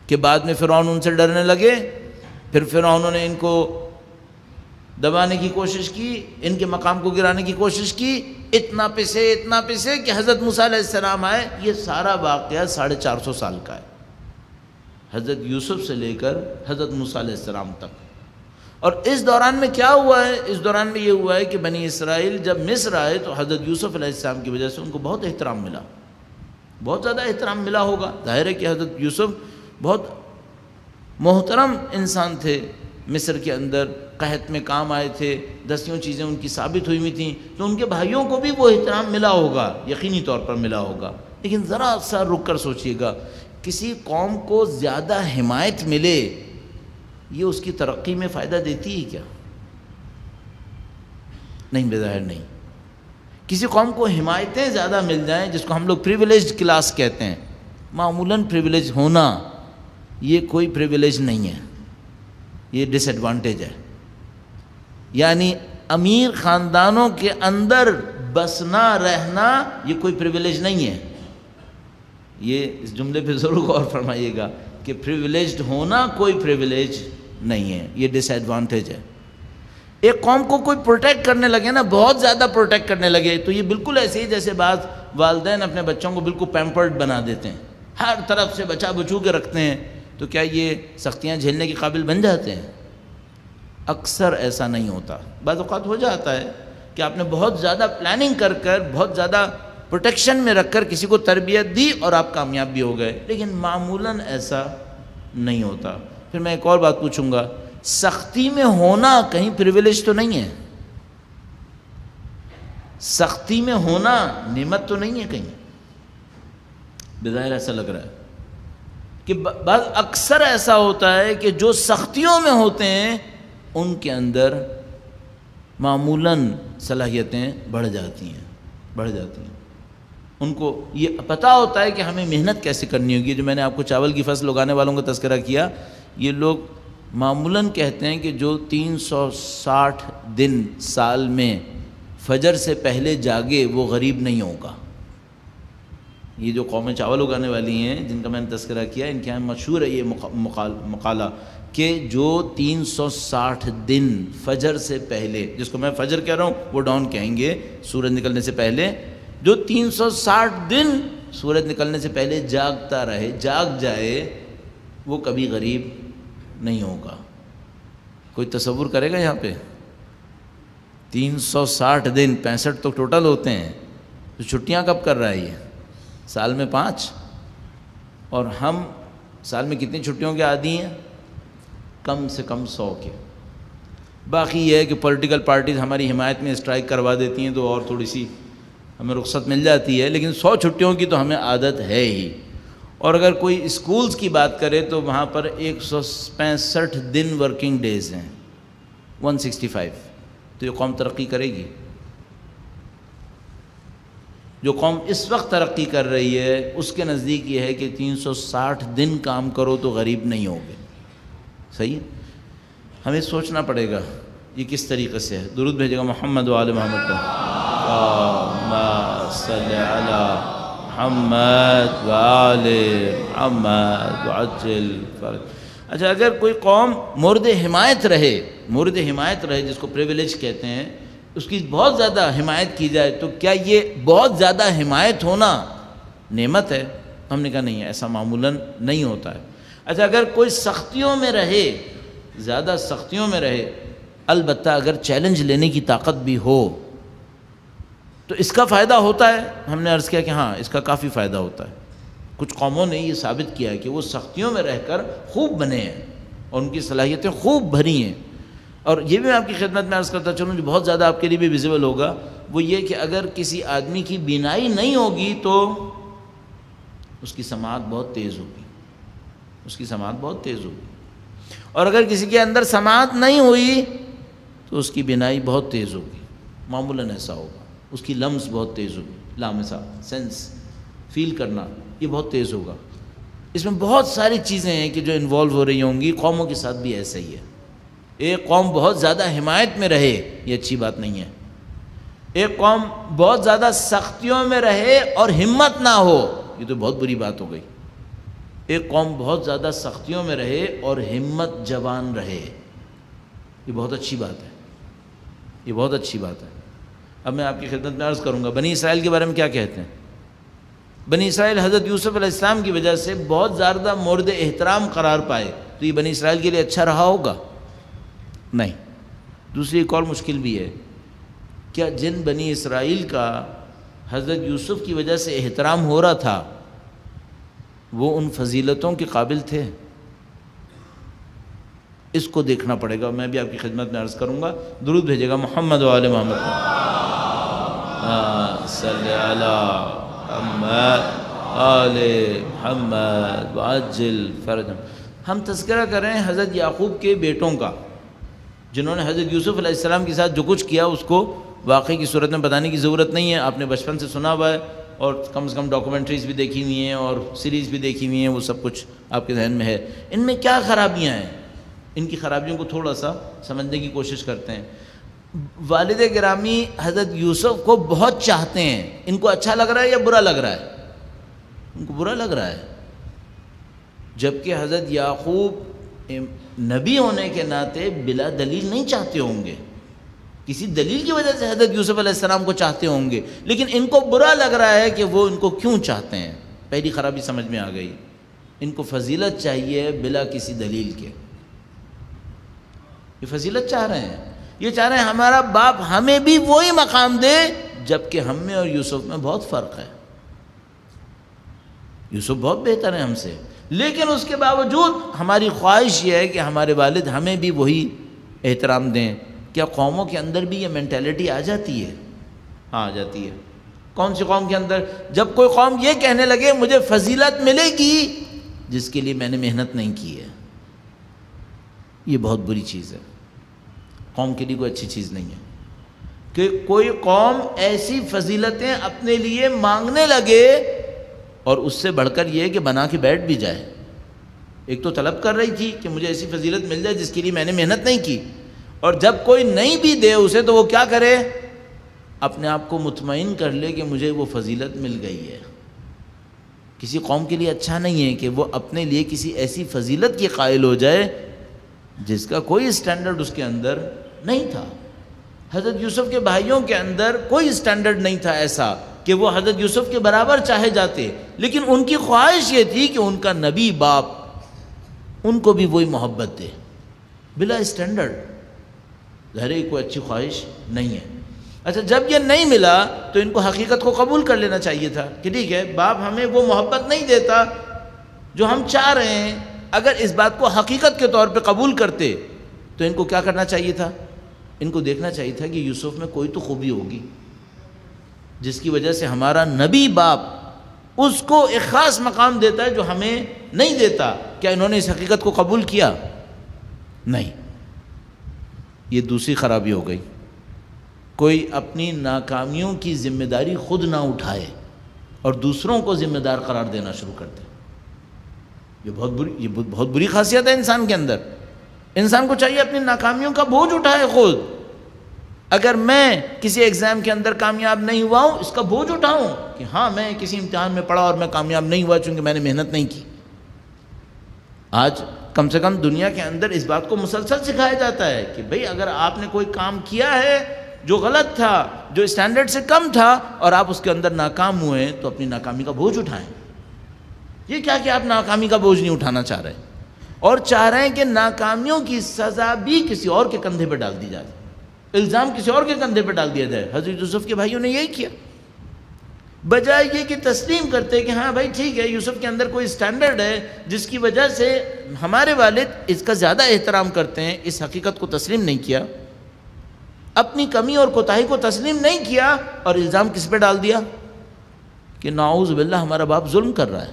کہ بعد میں فرعون ان سے ڈرنے لگے، پھر فرعونوں نے ان کو دبانے کی کوشش کی، ان کے مقام کو گرانے کی کوشش کی، اتنا پسے کہ حضرت موسیٰ علیہ السلام آئے۔ یہ سارا واقعہ 450 سال کا ہے، حضرت یوسف سے لے کر حضرت موسیٰ علیہ السلام تک۔ اور اس دوران میں کیا ہوا ہے؟ اس دوران میں یہ ہوا ہے کہ بنی اسرائیل جب مصر آئے تو حضرت یوسف علیہ السلام کی وجہ سے ان کو بہت احترام ملا، بہت زیادہ احترام ملا ہوگا۔ ظاہر ہے کہ حضرت یوسف بہت محترم انسان تھے، مصر کے اندر قحط میں کام آئے تھے، دسیوں چیزیں ان کی ثابت ہوئی تھیں، تو ان کے بھائیوں کو بھی وہ احترام ملا ہوگا، یقینی طور پر ملا ہوگا۔ لیکن ذرا سا رک کر سوچئے گا، کسی قوم کو زیادہ حمایت ملے یہ اس کی ترقی میں فائدہ دیتی ہے کیا؟ نہیں، بظاہر نہیں۔ کسی قوم کو حمایتیں زیادہ مل جائیں، جس کو ہم لوگ پریویلیجڈ کلاس کہتے ہیں، معمولاً پریویلیج ہونا یہ کوئی پریویلیج نہیں ہے، یہ ڈس ایڈوانٹیج ہے۔ یعنی امیر خاندانوں کے اندر بسنا رہنا یہ کوئی پریویلیج نہیں ہے۔ یہ اس جملے پہ ضرور غور فرمائیے گا کہ پریویلیجڈ ہونا کوئی پریویلیج نہیں ہے، یہ ڈس ایڈوانٹیج ہے۔ ایک قوم کو کوئی پروٹیکٹ کرنے لگے نا، بہت زیادہ پروٹیکٹ کرنے لگے، تو یہ بالکل ایسے ہی جیسے بعض والدین اپنے بچوں کو بالکل پیمپرڈ بنا دیتے ہیں، ہر طرف سے بچا بچو کے رکھتے ہیں، تو کیا یہ سختیاں جھیلنے کے قابل بن جاتے ہیں؟ اکثر ایسا نہیں ہوتا۔ بعض اوقات ہو جاتا ہے کہ آپ نے بہت زیادہ پلاننگ کر بہت زیادہ پروٹیکشن میں رکھ کر کسی کو تربیت دی اور آپ کامیاب بھی ہو گئے، لیکن معمولاً ایسا نہیں ہوتا۔ پھر میں ایک اور بات پوچھوں گا، سختی میں ہونا کہیں پریویلیج تو نہیں ہے؟ سختی میں ہونا نعمت تو نہیں ہے کہیں؟ بظاہر ایسا لگ رہا ہے کہ بعض اکثر ایسا ہوتا ہے کہ جو سختیوں میں ہوتے ہیں ان کے اندر معمولاً صلاحیتیں بڑھ جاتی ہیں۔ ان کو یہ پتہ ہوتا ہے کہ ہمیں محنت کیسے کرنی ہوگی۔ جو میں نے آپ کو چاول کی فصل اگانے والوں کا تذکرہ کیا، یہ لوگ معمولاً کہتے ہیں کہ جو 360 دن سال میں فجر سے پہلے جاگے وہ غریب نہیں ہوگا۔ یہ جو قومیں چاول اگانے والی ہیں جن کا میں نے تذکرہ کیا، ان کے یہاں مشہور ہے یہ مقالہ کہ جو 360 دن فجر سے پہلے، جس کو میں فجر کہہ رہا ہوں وہ ڈاؤن کہیں گے، سورج نکلنے سے پہلے، جو 360 دن سورج نکلنے سے پہلے جاگتا رہے، جاگ جائے، وہ کبھی غریب نہیں ہوگا۔ کوئی تصور کرے گا یہاں پہ 360 دن، 65 تو ٹوٹل ہوتے ہیں، تو چھٹیاں کب کر رہا ہے یہ؟ سال میں 5، اور ہم سال میں کتنی چھٹیوں کے عادی ہیں؟ کم سے کم 100 کے۔ باقی یہ ہے کہ پولیٹیکل پارٹیز ہماری حمایت میں اسٹرائک کروا دیتی ہیں تو اور تھوڑی سی ہمیں رخصت مل جاتی ہے، لیکن 100 چھٹیوں کی تو ہمیں عادت ہے ہی۔ اور اگر کوئی اسکولز کی بات کرے تو وہاں پر 165 دن ورکنگ ڈیز ہیں، 165۔ تو یہ قوم ترقی کرے گی؟ جو قوم اس وقت ترقی کر رہی ہے اس کے نزدیک یہ ہے کہ 360 دن کام کرو تو غریب نہیں ہوگے. صحیح ہے؟ ہمیں سوچنا پڑے گا یہ کس طریقے سے ہے. درود بھیجے گا محمد و آل محمد پر. اللہم صلی علی محمد و آل محمد وعجل فرج. اچھا، اگر کوئی قوم مورد حمایت رہے جس کو پریویلیج کہتے ہیں، اس کی بہت زیادہ حمایت کی جائے، تو کیا یہ بہت زیادہ حمایت ہونا نعمت ہے؟ ہم نے کہا نہیں ہے، ایسا معمولاً نہیں ہوتا ہے. اچھا، اگر کوئی سختیوں میں رہے، زیادہ سختیوں میں رہے، البتہ اگر چیلنج لینے کی طاقت بھی ہو تو اس کا فائدہ ہوتا ہے. ہم نے عرض کیا کہ ہاں، اس کا کافی فائدہ ہوتا ہے. کچھ قوموں نے یہ ثابت کیا ہے کہ وہ سختیوں میں رہ کر خوب بنے ہیں اور ان کی صلاحیتیں خوب بھری ہیں. اور یہ بھی میں آپ کی خدمت میں عرض کرتا چلوں جو بہت زیادہ آپ کے لیے بھی ویزیبل ہوگا، وہ یہ کہ اگر کسی آدمی کی بینائی نہیں ہوگی تو اس کی سماعت بہت تیز ہوگی. اور اگر کسی کے اندر سماعت نہیں ہوئی تو اس کی بینائی بہت تیز ہوگی. معمولاً ایسا ہوگا. اس کی لمس بہت تیز ہوگی. لامسا، سینس، فیل کرنا، یہ بہت تیز ہوگا. اس میں بہت ساری چیزیں ہیں کہ جو انوالو ہو رہی ہوں گی. قوموں کے ساتھ بھی ایسا ہی ہے. ایک قوم بہت زیادہ حمایت میں رہے، یہ اچھی بات نہیں ہے. ایک قوم بہت زیادہ سختیوں میں رہے اور ہمت نہ ہو، یہ تو بہت بری بات ہو گئی. ایک قوم بہت زیادہ سختیوں میں رہے اور ہمت جوان رہے، یہ بہت اچھی بات ہے. اب میں آپ کی خدمت میں عرض کروں گا بنی اسرائیل کے بارے میں کیا کہتے ہیں. بنی اسرائیل حضرت یوسف علیہ السلام کی وجہ سے بہت زیادہ مورد احترام قرار پائے، تو یہ بنی اسرائیل کے لیے اچھا رہا ہوگا؟ نہیں. دوسری ایک اور مشکل بھی ہے، کیا جن بنی اسرائیل کا حضرت یوسف کی وجہ سے احترام ہو رہا تھا وہ ان فضیلتوں کے قابل تھے؟ اس کو دیکھنا پڑے گا. میں بھی آپ کی خدمت میں عرض کروں گا. درود بھیجے گا محمد و آل محمد. صلی علی محمد آل محمد وعجل فرجهم. ہم تذکرہ کر رہے ہیں حضرت یعقوب کے بیٹوں کا، جنہوں نے حضرت یوسف علیہ السلام کے ساتھ جو کچھ کیا اس کو واقعی کی صورت میں بتانے کی ضرورت نہیں ہے. آپ نے بچپن سے سنا ہوا ہے اور کم سے کم ڈاکومنٹریز بھی دیکھی ہوئی ہیں اور سیریز بھی دیکھی ہوئی ہیں، وہ سب کچھ آپ کے ذہن میں ہے. ان میں کیا خرابیاں ہیں، ان کی خرابیوں کو تھوڑا سا سمجھنے کی کوشش کرتے ہیں. والد گرامی حضرت یوسف کو بہت چاہتے ہیں. ان کو اچھا لگ رہا ہے یا برا لگ رہا ہے؟ ان کو برا لگ رہا ہے. جبکہ حضرت یعقوب نبی ہونے کے ناطے بلا دلیل نہیں چاہتے ہوں گے، کسی دلیل کی وجہ سے حضرت یوسف علیہ السلام کو چاہتے ہوں گے، لیکن ان کو برا لگ رہا ہے کہ وہ ان کو کیوں چاہتے ہیں. پہلی خرابی سمجھ میں آ گئی. ان کو فضیلت چاہیے بلا کسی دلیل کے. یہ فضیلت چاہ رہے ہیں، یہ چاہ رہے ہیں ہمارا باپ ہمیں بھی وہی مقام دے، جبکہ ہم میں اور یوسف میں بہت فرق ہے. یوسف بہت بہتر ہے ہم سے، لیکن اس کے باوجود ہماری خواہش یہ ہے کہ ہمارے والد ہمیں بھی وہی احترام دیں. کیا قوموں کے اندر بھی یہ مینٹیلٹی آ جاتی ہے؟ ہاں، آ جاتی ہے. کون سی قوم کے اندر؟ جب کوئی قوم یہ کہنے لگے مجھے فضیلت ملے گی جس کے لیے میں نے محنت نہیں کی ہے. یہ بہت بری چیز ہے، قوم کے لیے کوئی اچھی چیز نہیں ہے کہ کوئی قوم ایسی فضیلتیں اپنے لیے مانگنے لگے اور اس سے بڑھ کر یہ کہ بنا کے بیٹھ بھی جائے. ایک تو طلب کر رہی تھی کہ مجھے ایسی فضیلت مل جائے جس کے لیے میں نے محنت نہیں کی، اور جب کوئی نہیں بھی دے اسے تو وہ کیا کرے؟ اپنے آپ کو مطمئن کر لے کہ مجھے وہ فضیلت مل گئی ہے. کسی قوم کے لیے اچھا نہیں ہے کہ وہ اپنے لیے کسی ایسی فضیلت کی قائل ہو جائے جس کا کوئی اسٹینڈرڈ اس کے اندر نہیں تھا. حضرت یوسف کے بھائیوں کے اندر کوئی اسٹینڈرڈ نہیں تھا ایسا کہ وہ حضرت یوسف کے برابر چاہے جاتے، لیکن ان کی خواہش یہ تھی کہ ان کا نبی باپ ان کو بھی وہی محبت دے بلا اسٹینڈرڈ. ظاہر کوئی اچھی خواہش نہیں ہے. اچھا، جب یہ نہیں ملا تو ان کو حقیقت کو قبول کر لینا چاہیے تھا کہ ٹھیک ہے، باپ ہمیں وہ محبت نہیں دیتا جو ہم چاہ رہے ہیں. اگر اس بات کو حقیقت کے طور پہ قبول کرتے تو ان کو کیا کرنا چاہیے تھا؟ ان کو دیکھنا چاہیے تھا کہ یوسف میں کوئی تو خوبی ہوگی جس کی وجہ سے ہمارا نبی باپ اس کو ایک خاص مقام دیتا ہے جو ہمیں نہیں دیتا. کیا انہوں نے اس حقیقت کو قبول کیا؟ نہیں. یہ دوسری خرابی ہو گئی. کوئی اپنی ناکامیوں کی ذمہ داری خود نہ اٹھائے اور دوسروں کو ذمہ دار قرار دینا شروع کر دے. یہ بہت بری خاصیت ہے انسان کے اندر. انسان کو چاہیے اپنی ناکامیوں کا بوجھ اٹھائے خود. اگر میں کسی ایگزام کے اندر کامیاب نہیں ہوا ہوں، اس کا بوجھ اٹھاؤں کہ ہاں میں کسی امتحان میں پڑھا اور میں کامیاب نہیں ہوا چونکہ میں نے محنت نہیں کی. آج کم سے کم دنیا کے اندر اس بات کو مسلسل سکھایا جاتا ہے کہ بھئی اگر آپ نے کوئی کام کیا ہے جو غلط تھا، جو اسٹینڈرڈ سے کم تھا، اور آپ اس کے اندر ناکام ہوئے تو اپنی ناکامی کا بوجھ اٹھائیں. یہ کیا کہ آپ ناکامی کا بوجھ نہیں اٹھانا چاہ رہے اور چاہ رہے ہیں کہ ناکامیوں کی سزا بھی کسی اور کے کندھے پہ ڈال دی جائے، الزام کسی اور کے کندھے پہ ڈال دیا جائے. حضرت یوسف کے بھائیوں نے یہی کیا. بجائے یہ کہ تسلیم کرتے کہ ہاں بھائی ٹھیک ہے، یوسف کے اندر کوئی اسٹینڈرڈ ہے جس کی وجہ سے ہمارے والد اس کا زیادہ احترام کرتے ہیں، اس حقیقت کو تسلیم نہیں کیا، اپنی کمی اور کوتاہی کو تسلیم نہیں کیا اور الزام کس پہ ڈال دیا کہ نعوذ باللہ ہمارا باپ ظلم کر رہا ہے،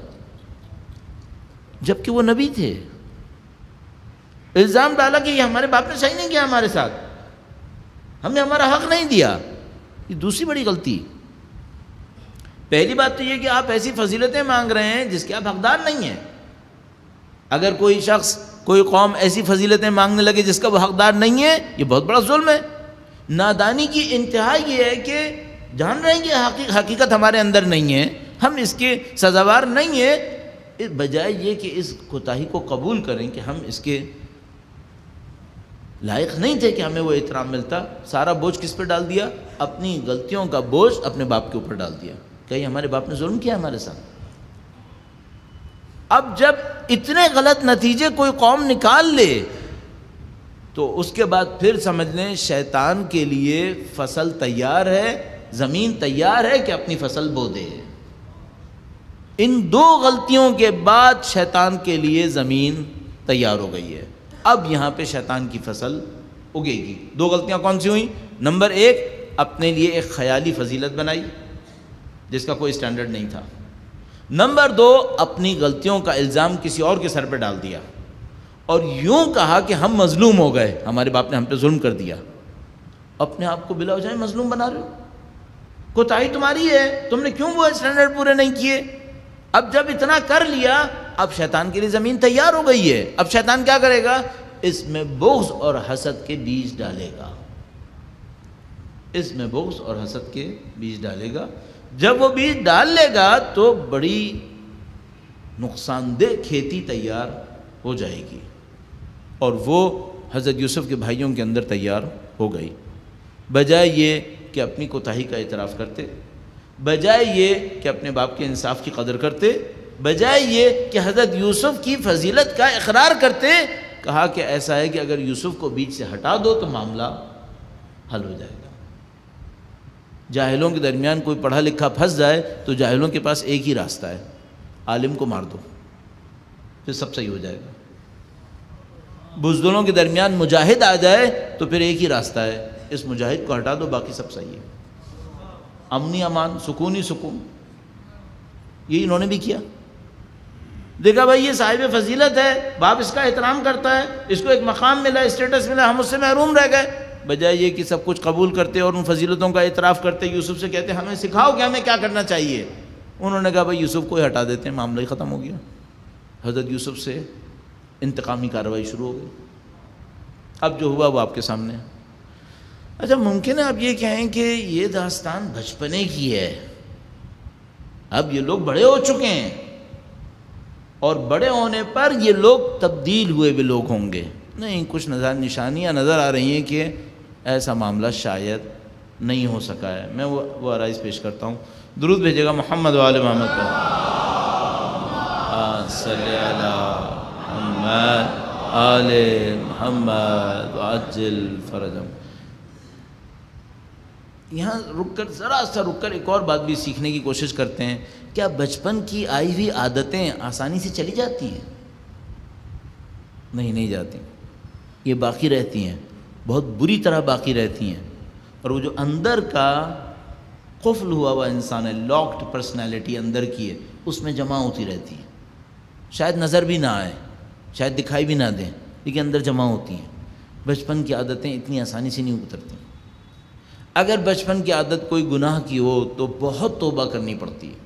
جبکہ وہ نبی تھے. الزام ڈالا کہ یہ ہمارے باپ نے صحیح نہیں کیا ہمارے ساتھ، ہم نے ہمارا حق نہیں دیا. یہ دوسری بڑی غلطی. پہلی بات تو یہ کہ آپ ایسی فضیلتیں مانگ رہے ہیں جس کے آپ حقدار نہیں ہیں. اگر کوئی شخص، کوئی قوم ایسی فضیلتیں مانگنے لگے جس کا وہ حقدار نہیں ہے، یہ بہت بڑا ظلم ہے. نادانی کی انتہا یہ ہے کہ جان رہے ہیں کہ حقیقت ہمارے اندر نہیں ہے، ہم اس کے سزاوار نہیں ہیں، بجائے یہ کہ اس کوتاہی کو قبول کریں کہ ہم اس کے لائق نہیں تھے کہ ہمیں وہ احترام ملتا. سارا بوجھ کس پہ ڈال دیا؟ اپنی غلطیوں کا بوجھ اپنے باپ کے اوپر ڈال دیا. کہ ہمارے باپ نے ظلم کیا ہمارے ساتھ. اب جب اتنے غلط نتیجے کوئی قوم نکال لے تو اس کے بعد پھر سمجھ لیں شیطان کے لیے فصل تیار ہے، زمین تیار ہے کہ اپنی فصل بو دے. ان دو غلطیوں کے بعد شیطان کے لیے زمین تیار ہو گئی ہے. اب یہاں پہ شیطان کی فصل اگے گی. دو غلطیاں کون سی ہوئیں؟ نمبر ایک، اپنے لیے ایک خیالی فضیلت بنائی جس کا کوئی سٹینڈرڈ نہیں تھا. نمبر دو، اپنی غلطیوں کا الزام کسی اور کے سر پہ ڈال دیا اور یوں کہا کہ ہم مظلوم ہو گئے، ہمارے باپ نے ہم پہ ظلم کر دیا. اپنے آپ کو بلا وجہ مظلوم بنا رہے ہو. کوتاہی تمہاری ہے، تم نے کیوں وہ سٹینڈرڈ پورے نہیں کیے. اب جب اتنا کر لیا، اب شیطان کے لیے زمین تیار ہو گئی ہے. اب شیطان کیا کرے گا؟ اس میں بغض اور حسد کے بیج ڈالے گا. اس میں بغض اور حسد کے بیج ڈالے گا. جب وہ بیج ڈال لے گا تو بڑی نقصان دہ کھیتی تیار ہو جائے گی، اور وہ حضرت یوسف کے بھائیوں کے اندر تیار ہو گئی. بجائے یہ کہ اپنی کوتاہی کا اعتراف کرتے، بجائے یہ کہ اپنے باپ کے انصاف کی قدر کرتے، بجائے یہ کہ حضرت یوسف کی فضیلت کا اقرار کرتے، کہا کہ ایسا ہے کہ اگر یوسف کو بیچ سے ہٹا دو تو معاملہ حل ہو جائے گا. جاہلوں کے درمیان کوئی پڑھا لکھا پھنس جائے تو جاہلوں کے پاس ایک ہی راستہ ہے، عالم کو مار دو پھر سب صحیح ہو جائے گا. بزدلوں کے درمیان مجاہد آ جائے تو پھر ایک ہی راستہ ہے، اس مجاہد کو ہٹا دو باقی سب صحیح ہے. امنی امان، سکون ہی سکون. یہی انہوں نے بھی کیا. دیکھا بھائی یہ صاحب فضیلت ہے، باپ اس کا احترام کرتا ہے، اس کو ایک مقام ملا، اسٹیٹس ملا، ہم اس سے محروم رہ گئے. بجائے یہ کہ سب کچھ قبول کرتے اور ان فضیلتوں کا اعتراف کرتے، یوسف سے کہتے ہمیں سکھاؤ کہ ہمیں کیا کرنا چاہیے. انہوں نے کہا بھائی یوسف کو ہی ہٹا دیتے ہیں، معاملہ ہی ختم ہو گیا. حضرت یوسف سے انتقامی کارروائی شروع ہو گئی. اب جو ہوا وہ آپ کے سامنے. اچھا ممکن ہے آپ یہ کہیں کہ یہ داستان بچپنے کی ہے، اب یہ لوگ بڑے ہو چکے ہیں اور بڑے ہونے پر یہ لوگ تبدیل ہوئے بھی لوگ ہوں گے. نہیں، کچھ نشانیاں نظر آ رہی ہیں کہ ایسا معاملہ شاید نہیں ہو سکا ہے. میں وہ عرائض پیش کرتا ہوں. درود بھیجے گا محمد و آل محمد پر. صلی علی محمد آل محمد وعجل فرجهم. یہاں رک کر ذرا سا رک کر ایک اور بات بھی سیکھنے کی کوشش کرتے ہیں. کیا بچپن کی آئی ہوئی عادتیں آسانی سے چلی جاتی ہیں؟ نہیں جاتی. یہ باقی رہتی ہیں، بہت بری طرح باقی رہتی ہیں. اور وہ جو اندر کا قفل ہوا ہوا انسان ہے، لاکڈ پرسنالٹی اندر کی ہے، اس میں جمع ہوتی رہتی ہے. شاید نظر بھی نہ آئے، شاید دکھائی بھی نہ دیں، لیکن اندر جمع ہوتی ہیں. بچپن کی عادتیں اتنی آسانی سے نہیں اترتی. اگر بچپن کی عادت کوئی گناہ کی ہو تو بہت توبہ کرنی پڑتی ہے،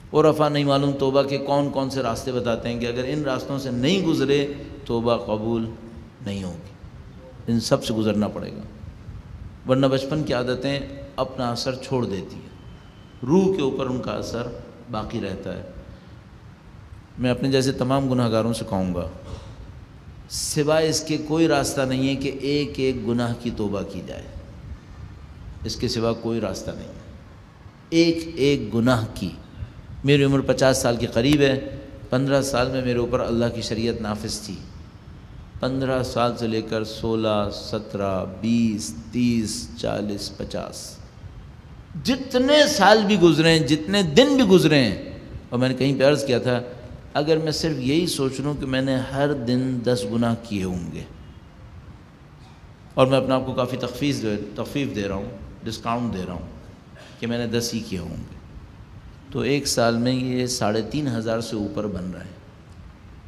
اور رفع نہیں معلوم توبہ کے کون کون سے راستے بتاتے ہیں کہ اگر ان راستوں سے نہیں گزرے توبہ قبول نہیں ہوگی، ان سب سے گزرنا پڑے گا، ورنہ بچپن کی عادتیں اپنا اثر چھوڑ دیتی ہیں، روح کے اوپر ان کا اثر باقی رہتا ہے۔ میں اپنے جیسے تمام گناہ گاروں سے کہوں گا، سوائے اس کے کوئی راستہ نہیں ہے کہ ایک ایک گناہ کی توبہ کی جائے، اس کے سوا کوئی راستہ نہیں ہے، ایک ایک گناہ کی۔ میری عمر 50 سال کے قریب ہے، 15 سال میں میرے اوپر اللہ کی شریعت نافذ تھی، 15 سال سے لے کر 16، 17، 20، 30، 40، 50، جتنے سال بھی گزرے ہیں، جتنے دن بھی گزرے ہیں، اور میں نے کہیں پہ عرض کیا تھا اگر میں صرف یہی سوچ لوں کہ میں نے ہر دن 10 گناہ کیے ہوں گے، اور میں اپنے آپ کو کافی تخفیف دے رہا ہوں، ڈسکاؤنٹ دے رہا ہوں کہ میں نے 10 ہی کیے ہوں گے، تو ایک سال میں یہ 3500 سے اوپر بن رہا ہے،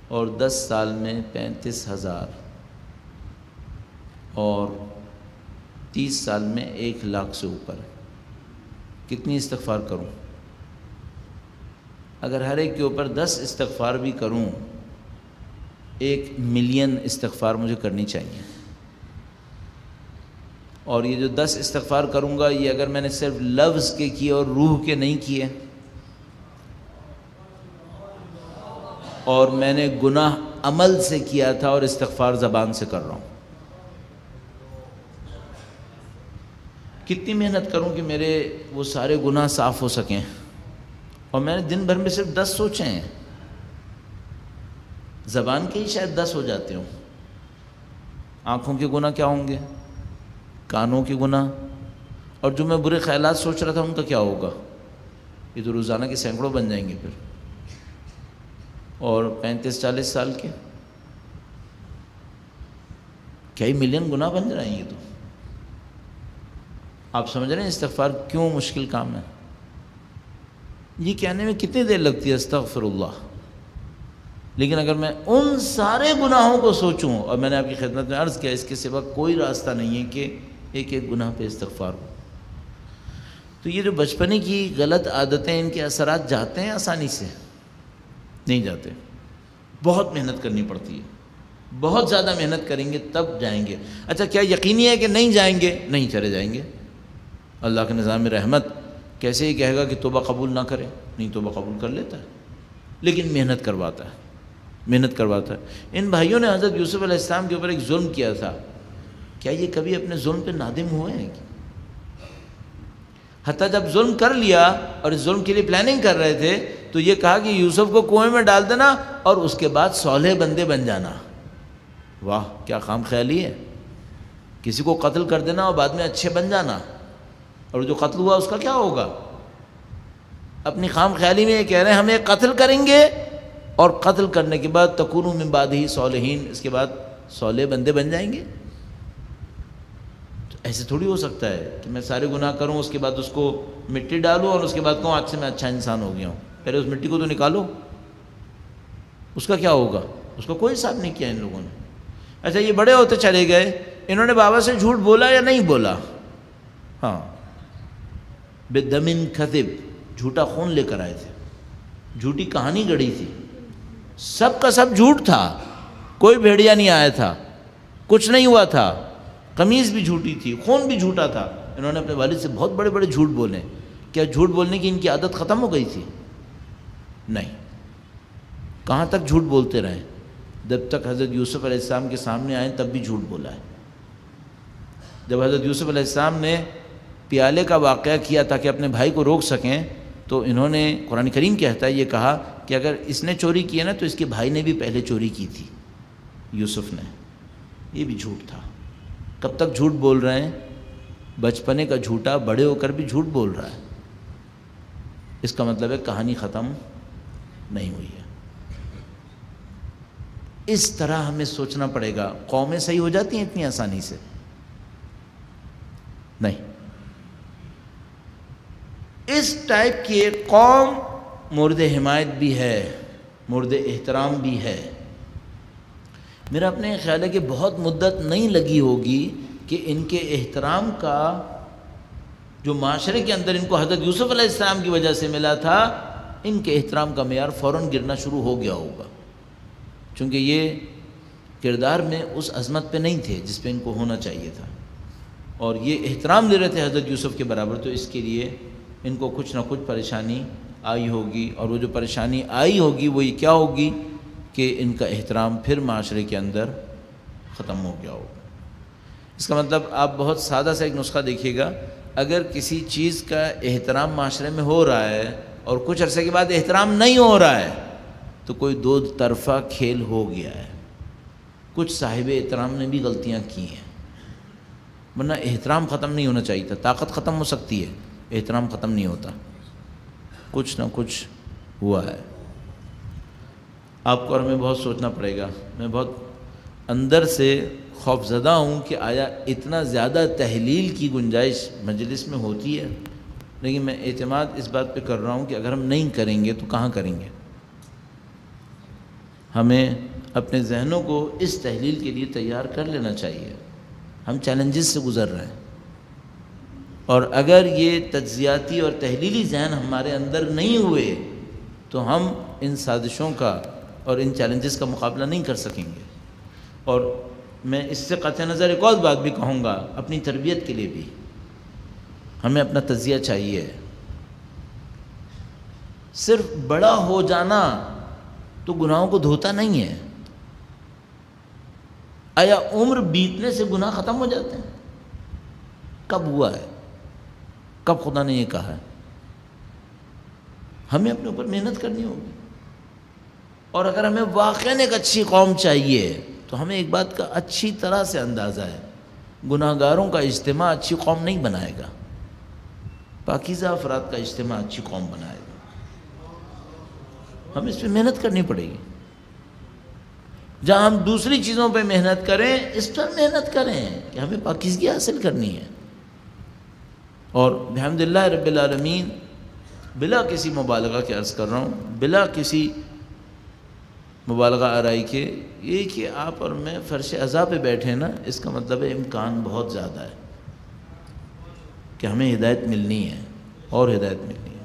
اور 10 سال میں 35,000، اور 30 سال میں 1,00,000 سے اوپر۔ کتنی استغفار کروں؟ اگر ہر ایک کے اوپر 10 استغفار بھی کروں، 1,000,000 استغفار مجھے کرنی چاہیے، اور یہ جو 10 استغفار کروں گا یہ اگر میں نے صرف لفظ کے کیے اور روح کے نہیں کیے، اور میں نے گناہ عمل سے کیا تھا اور استغفار زبان سے کر رہا ہوں، کتنی محنت کروں کہ میرے وہ سارے گناہ صاف ہو سکیں، اور میں نے دن بھر میں صرف 10 سوچے ہیں، زبان کے ہی شاید 10 ہو جاتے ہوں۔ آنکھوں کے گناہ کیا ہوں گے، کانوں کے گناہ، اور جو میں برے خیالات سوچ رہا تھا ان کا کیا ہوگا، یہ تو روزانہ کے سینکڑوں بن جائیں گے پھر، اور 35-40 سال کے کئی ملین گناہ بن رہے ہیں۔ یہ تو آپ سمجھ رہے ہیں استغفار کیوں مشکل کام ہے؟ یہ کہنے میں کتنی دیر لگتی ہے استغفر اللہ، لیکن اگر میں ان سارے گناہوں کو سوچوں، اور میں نے آپ کی خدمت میں عرض کیا اس کے سوا کوئی راستہ نہیں ہے کہ ایک ایک گناہ پہ استغفار ہو، تو یہ جو بچپنے کی غلط عادتیں ان کے اثرات جاتے ہیں آسانی سے؟ نہیں جاتے، بہت محنت کرنی پڑتی ہے، بہت زیادہ محنت کریں گے تب جائیں گے۔ اچھا کیا یقینی ہے کہ نہیں جائیں گے؟ نہیں، چلے جائیں گے، اللہ کے نظام رحمت کیسے ہی کہے گا کہ توبہ قبول نہ کرے؟ نہیں، توبہ قبول کر لیتا ہے، لیکن محنت کرواتا ہے، محنت کرواتا ہے۔ ان بھائیوں نے حضرت یوسف علیہ السلام کے اوپر ایک ظلم کیا تھا، کیا یہ کبھی اپنے ظلم پہ نادم ہوئے ہیں؟ حتیٰ جب ظلم کر لیا اور اس ظلم کے لیے پلاننگ کر رہے تھے تو یہ کہا کہ یوسف کو کنویں میں ڈال دینا اور اس کے بعد صالح بندے بن جانا۔ واہ، کیا خام خیالی ہے، کسی کو قتل کر دینا اور بعد میں اچھے بن جانا، اور جو قتل ہوا اس کا کیا ہوگا؟ اپنی خام خیالی میں یہ کہہ رہے ہیں ہم ایک قتل کریں گے اور قتل کرنے کے بعد تکونوا من بعدہ صالحین، اس کے بعد صالح بندے بن جائیں گے۔ تو ایسے تھوڑی ہو سکتا ہے کہ میں سارے گناہ کروں اس کے بعد اس کو مٹی ڈالوں اور اس کے بعد کہوں آج سے میں اچھا انسان ہو گیا ہوں۔ پہلے اس مٹی کو تو نکالو، اس کا کیا ہوگا؟ اس کا کوئی حساب نہیں کیا ان لوگوں نے۔ اچھا یہ بڑے ہوتے چلے گئے، انہوں نے بابا سے جھوٹ بولا یا نہیں بولا؟ ہاں، بدم کذب، جھوٹا خون لے کر آئے تھے، جھوٹی کہانی گڑھی تھی، سب کا سب جھوٹ تھا، کوئی بھیڑیا نہیں آیا تھا، کچھ نہیں ہوا تھا، قمیض بھی جھوٹی تھی، خون بھی جھوٹا تھا۔ انہوں نے اپنے والد سے بہت بڑے بڑے جھوٹ بولے۔ کیا جھوٹ بولنے کی ان کی عادت ختم ہو گئی تھی؟ نہیں، کہاں تک جھوٹ بولتے رہے؟ جب تک حضرت یوسف علیہ السلام کے سامنے آئے تب بھی جھوٹ بولا ہے۔ جب حضرت یوسف علیہ السلام نے پیالے کا واقعہ کیا تاکہ اپنے بھائی کو روک سکیں تو انہوں نے، قرآن کریم کہتا ہے، یہ کہا کہ اگر اس نے چوری کی ہے نا تو اس کے بھائی نے بھی پہلے چوری کی تھی، یوسف نے۔ یہ بھی جھوٹ تھا۔ کب تک جھوٹ بول رہے ہیں؟ بچپنے کا جھوٹا بڑے ہو کر بھی جھوٹ بول رہا ہے، اس کا مطلب ہے کہانی ختم نہیں ہوئی ہے۔ اس طرح ہمیں سوچنا پڑے گا۔ قومیں صحیح ہو جاتی ہیں اتنی آسانی سے؟ نہیں۔ اس ٹائپ کی ایک قوم مورد حمایت بھی ہے، مورد احترام بھی ہے۔ میرا اپنے خیال ہے کہ بہت مدت نہیں لگی ہوگی کہ ان کے احترام کا جو معاشرے کے اندر ان کو حضرت یوسف علیہ السلام کی وجہ سے ملا تھا، ان کے احترام کا معیار فوراً گرنا شروع ہو گیا ہوگا، چونکہ یہ کردار میں اس عظمت پہ نہیں تھے جس پہ ان کو ہونا چاہیے تھا، اور یہ احترام لے رہے تھے حضرت یوسف کے برابر، تو اس کے لیے ان کو کچھ نہ کچھ پریشانی آئی ہوگی، اور وہ جو پریشانی آئی ہوگی وہ یہ کیا ہوگی کہ ان کا احترام پھر معاشرے کے اندر ختم ہو گیا ہوگا۔ اس کا مطلب آپ بہت سادہ سا ایک نسخہ دیکھیے گا، اگر کسی چیز کا احترام معاشرے میں ہو رہا ہے اور کچھ عرصے کے بعد احترام نہیں ہو رہا ہے تو کوئی دو طرفہ کھیل ہو گیا ہے، کچھ صاحب احترام نے بھی غلطیاں کی ہیں، ورنہ احترام ختم نہیں ہونا چاہیے تھا۔ طاقت ختم ہو سکتی ہے، احترام ختم نہیں ہوتا، کچھ نہ کچھ ہوا ہے۔ آپ کو اور ہمیں بہت سوچنا پڑے گا۔ میں بہت اندر سے خوف زدہ ہوں کہ آیا اتنا زیادہ تحلیل کی گنجائش مجلس میں ہوتی ہے، لیکن میں اعتماد اس بات پہ کر رہا ہوں کہ اگر ہم نہیں کریں گے تو کہاں کریں گے۔ ہمیں اپنے ذہنوں کو اس تحلیل کے لیے تیار کر لینا چاہیے۔ ہم چیلنجز سے گزر رہے ہیں، اور اگر یہ تجزیاتی اور تحلیلی ذہن ہمارے اندر نہیں ہوئے تو ہم ان سازشوں کا اور ان چیلنجز کا مقابلہ نہیں کر سکیں گے۔ اور میں اس سے قطع نظر ایک اور بات بھی کہوں گا، اپنی تربیت کے لیے بھی ہمیں اپنا تجزیہ چاہیے۔ صرف بڑا ہو جانا تو گناہوں کو دھوتا نہیں ہے۔ آیا عمر بیتنے سے گناہ ختم ہو جاتے ہیں؟ کب ہوا ہے؟ کب خدا نے یہ کہا ہے؟ ہمیں اپنے اوپر محنت کرنی ہوگی، اور اگر ہمیں واقعاً ایک اچھی قوم چاہیے تو ہمیں ایک بات کا اچھی طرح سے اندازہ ہے، گناہ گاروں کا اجتماع اچھی قوم نہیں بنائے گا، پاکیزہ افراد کا اجتماع اچھی قوم بنائے گا۔ ہمیں اس پہ محنت کرنی پڑے گی۔ جہاں ہم دوسری چیزوں پہ محنت کریں، اس پر محنت کریں کہ ہمیں پاکیزگی حاصل کرنی ہے۔ اور بحمدللہ رب العالمین، بلا کسی مبالغہ کے عرض کر رہا ہوں، بلا کسی مبالغہ آرائی کے، یہ کہ آپ اور میں فرش عزا پہ بیٹھے نا، اس کا مطلب ہے امکان بہت زیادہ ہے کہ ہمیں ہدایت ملنی ہے اور ہدایت ملنی ہے۔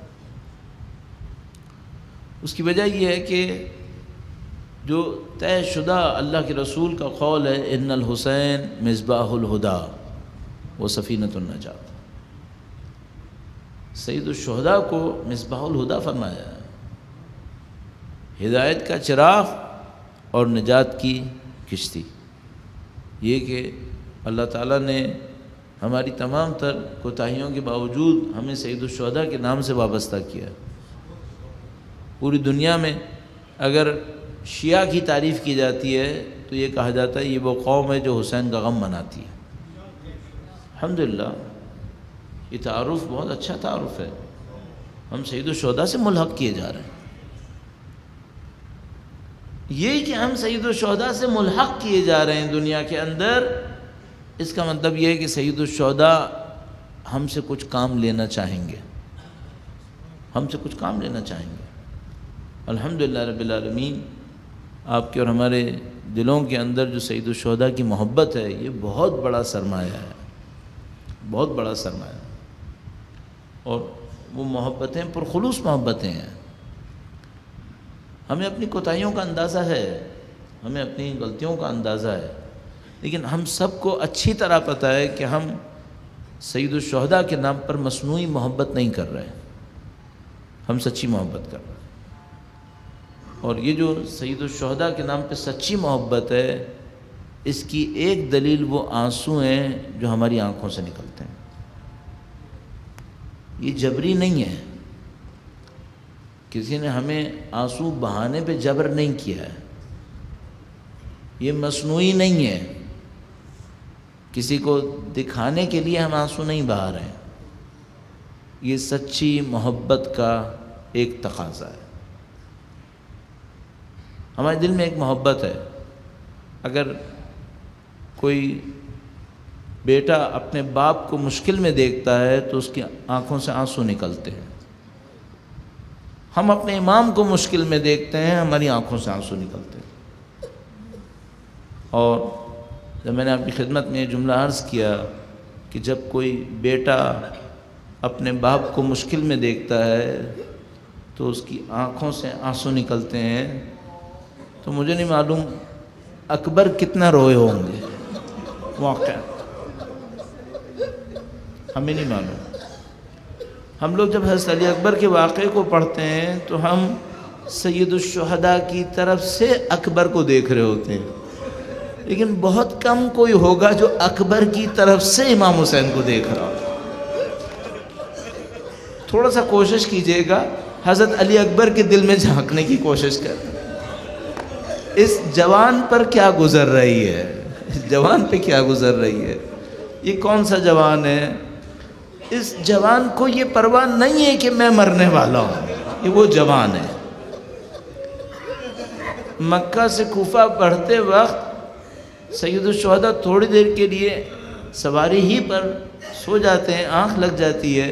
اس کی وجہ یہ ہے کہ جو طے شدہ اللہ کے رسول کا قول ہے، ان الحسین مصباح الہدا و سفینۃ النجات، سید الشہداء کو مصباح الہدا فرمایا ہے، ہدایت کا چراغ اور نجات کی کشتی۔ یہ کہ اللہ تعالیٰ نے ہماری تمام تر کوتاہیوں کے باوجود ہمیں سید الشہداء کے نام سے وابستہ کیا۔ پوری دنیا میں اگر شیعہ کی تعریف کی جاتی ہے تو یہ کہا جاتا ہے یہ وہ قوم ہے جو حسین کا غم مناتی ہے۔ الحمدللہ یہ تعارف بہت اچھا تعارف ہے، ہم سید الشہداء سے ملحق کیے جا رہے ہیں۔ یہ کہ ہم سید الشہداء سے ملحق کیے جا رہے ہیں دنیا کے اندر، اس کا مطلب یہ ہے کہ سید الشہداء ہم سے کچھ کام لینا چاہیں گے، ہم سے کچھ کام لینا چاہیں گے۔ الحمدللہ رب العالمین، آپ کے اور ہمارے دلوں کے اندر جو سید الشہداء کی محبت ہے، یہ بہت بڑا سرمایہ ہے، بہت بڑا سرمایہ ہے، اور وہ محبتیں پرخلوص محبتیں ہیں۔ ہمیں اپنی کوتاہیوں کا اندازہ ہے، ہمیں اپنی غلطیوں کا اندازہ ہے، لیکن ہم سب کو اچھی طرح پتہ ہے کہ ہم سید الشہداء کے نام پر مصنوعی محبت نہیں کر رہے، ہم سچی محبت کر رہے ہیں۔ اور یہ جو سید الشہداء کے نام پہ سچی محبت ہے، اس کی ایک دلیل وہ آنسو ہیں جو ہماری آنکھوں سے نکلتے ہیں۔ یہ جبری نہیں ہے، کسی نے ہمیں آنسو بہانے پہ جبر نہیں کیا ہے، یہ مصنوعی نہیں ہے، کسی کو دکھانے کے لیے ہم آنسو نہیں بہا رہے ہیں، یہ سچی محبت کا ایک تقاضا ہے۔ ہمارے دل میں ایک محبت ہے، اگر کوئی بیٹا اپنے باپ کو مشکل میں دیکھتا ہے تو اس کی آنکھوں سے آنسو نکلتے ہیں، ہم اپنے امام کو مشکل میں دیکھتے ہیں، ہماری آنکھوں سے آنسو نکلتے ہیں۔ اور جب میں نے آپ کی خدمت میں یہ جملہ عرض کیا کہ جب کوئی بیٹا اپنے باپ کو مشکل میں دیکھتا ہے تو اس کی آنکھوں سے آنسو نکلتے ہیں، تو مجھے نہیں معلوم اکبر کتنا روئے ہوں گے، واقعہ ہمیں نہیں معلوم۔ ہم لوگ جب حضرت علی اکبر کے واقعے کو پڑھتے ہیں تو ہم سید الشہداء کی طرف سے اکبر کو دیکھ رہے ہوتے ہیں، لیکن بہت کم کوئی ہوگا جو اکبر کی طرف سے امام حسین کو دیکھ رہا ہو۔ تھوڑا سا کوشش کیجئے گا، حضرت علی اکبر کے دل میں جھانکنے کی کوشش کریں، اس جوان پر کیا گزر رہی ہے، اس جوان پہ کیا گزر رہی ہے، یہ کون سا جوان ہے؟ اس جوان کو یہ پرواہ نہیں ہے کہ میں مرنے والا ہوں، یہ وہ جوان ہے۔ مکہ سے کوفہ بڑھتے وقت سید الشہداء تھوڑی دیر کے لیے سواری ہی پر سو جاتے ہیں، آنکھ لگ جاتی ہے،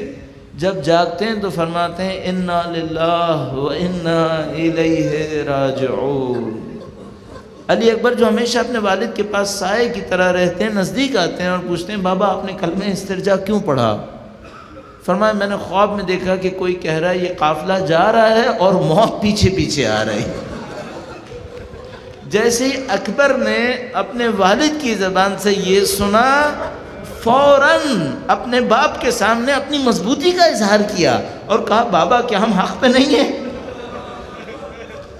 جب جاگتے ہیں تو فرماتے ہیں انا للہ و انا الیہ راجعون۔ علی اکبر جو ہمیشہ اپنے والد کے پاس سائے کی طرح رہتے ہیں، نزدیک آتے ہیں اور پوچھتے ہیں بابا آپ نے کلمہ استرجاع کیوں پڑھا؟ فرمایا میں نے خواب میں دیکھا کہ کوئی کہہ رہا ہے یہ قافلہ جا رہا ہے اور موت پیچھے پیچھے آ رہی ہے۔ جیسے ہی اکبر نے اپنے والد کی زبان سے یہ سنا، فوراً اپنے باپ کے سامنے اپنی مضبوطی کا اظہار کیا اور کہا بابا کیا ہم حق پہ نہیں ہیں؟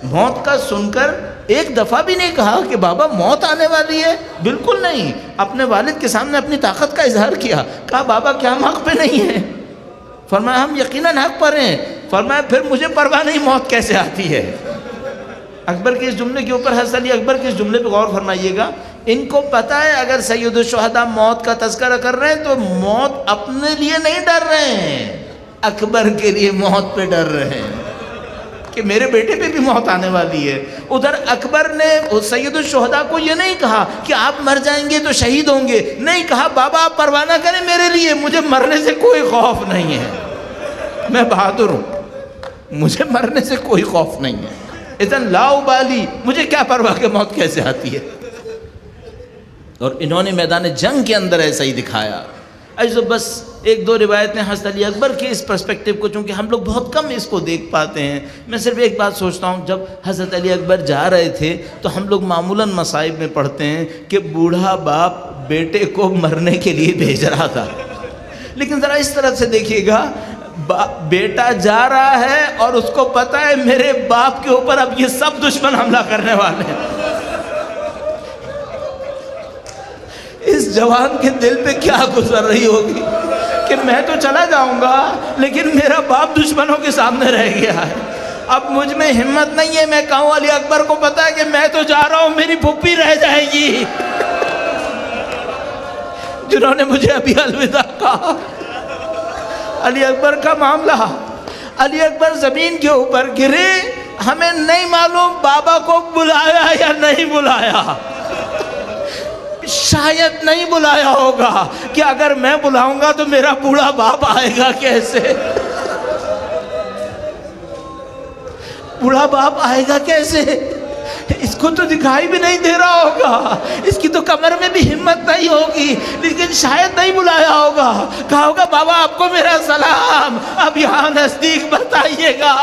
موت کا سن کر ایک دفعہ بھی نہیں کہا کہ بابا موت آنے والی ہے، بالکل نہیں، اپنے والد کے سامنے اپنی طاقت کا اظہار کیا، کہا بابا کیا ہم حق پہ نہیں ہیں؟ فرمایا ہم یقیناً حق پر ہیں۔ فرمایا پھر مجھے پرواہ نہیں موت کیسے آتی ہے۔ اکبر کے اس جملے کے اوپر حضرت علی اکبر کے اس جملے پہ غور فرمائیے گا، ان کو پتہ ہے اگر سید الشہداء موت کا تذکرہ کر رہے ہیں تو موت اپنے لیے نہیں ڈر رہے ہیں، اکبر کے لیے موت پہ ڈر رہے ہیں کہ میرے بیٹے پہ بھی موت آنے والی ہے۔ ادھر اکبر نے سید الشہداء کو یہ نہیں کہا کہ آپ مر جائیں گے تو شہید ہوں گے، نہیں کہا بابا آپ پرواہ نہ کریں میرے لیے، مجھے مرنے سے کوئی خوف نہیں ہے، میں بہادر ہوں، مجھے مرنے سے کوئی خوف نہیں ہے، اذن لا ابالی، مجھے کیا پرواہ کہ موت کیسے آتی ہے۔ اور انہوں نے میدان جنگ کے اندر ایسا ہی دکھایا۔ ایسا بس ایک دو روایتیں حضرت علی اکبر کے اس پرسپیکٹیو کو، چونکہ ہم لوگ بہت کم اس کو دیکھ پاتے ہیں، میں صرف ایک بات سوچتا ہوں، جب حضرت علی اکبر جا رہے تھے تو ہم لوگ معمولاً مصائب میں پڑھتے ہیں کہ بوڑھا باپ بیٹے کو مرنے کے لیے بھیج رہا تھا، لیکن ذرا اس طرح سے دیکھیے گا، بیٹا جا رہا ہے اور اس کو پتہ ہے میرے باپ کے اوپر اب یہ سب دشمن حملہ کرنے والے ہیں۔ اس جوان کے دل پہ کیا گزر رہی ہوگی کہ میں تو چلا جاؤں گا لیکن میرا باپ دشمنوں کے سامنے رہ گیا ہے، اب مجھ میں ہمت نہیں ہے میں کہوں علی اکبر کو پتہ ہے کہ میں تو جا رہا ہوں، میری پھپھی رہ جائے گی جنہوں نے مجھے ابھی الوداع کہا۔ علی اکبر کا معاملہ، علی اکبر زمین کے اوپر گرے، ہمیں نہیں معلوم بابا کو بلایا یا نہیں بلایا، شاید نہیں بلایا ہوگا کہ اگر میں بلاؤں گا تو میرا بوڑھا باپ آئے گا کیسے، بوڑھا باپ آئے گا کیسے، اس کو تو دکھائی بھی نہیں دے رہا ہوگا، اس کی تو کمر میں بھی ہمت نہیں ہوگی، لیکن شاید نہیں بلایا ہوگا، کہا ہوگا بابا آپ کو میرا سلام، اب یہاں نزدیک بتائیے گا،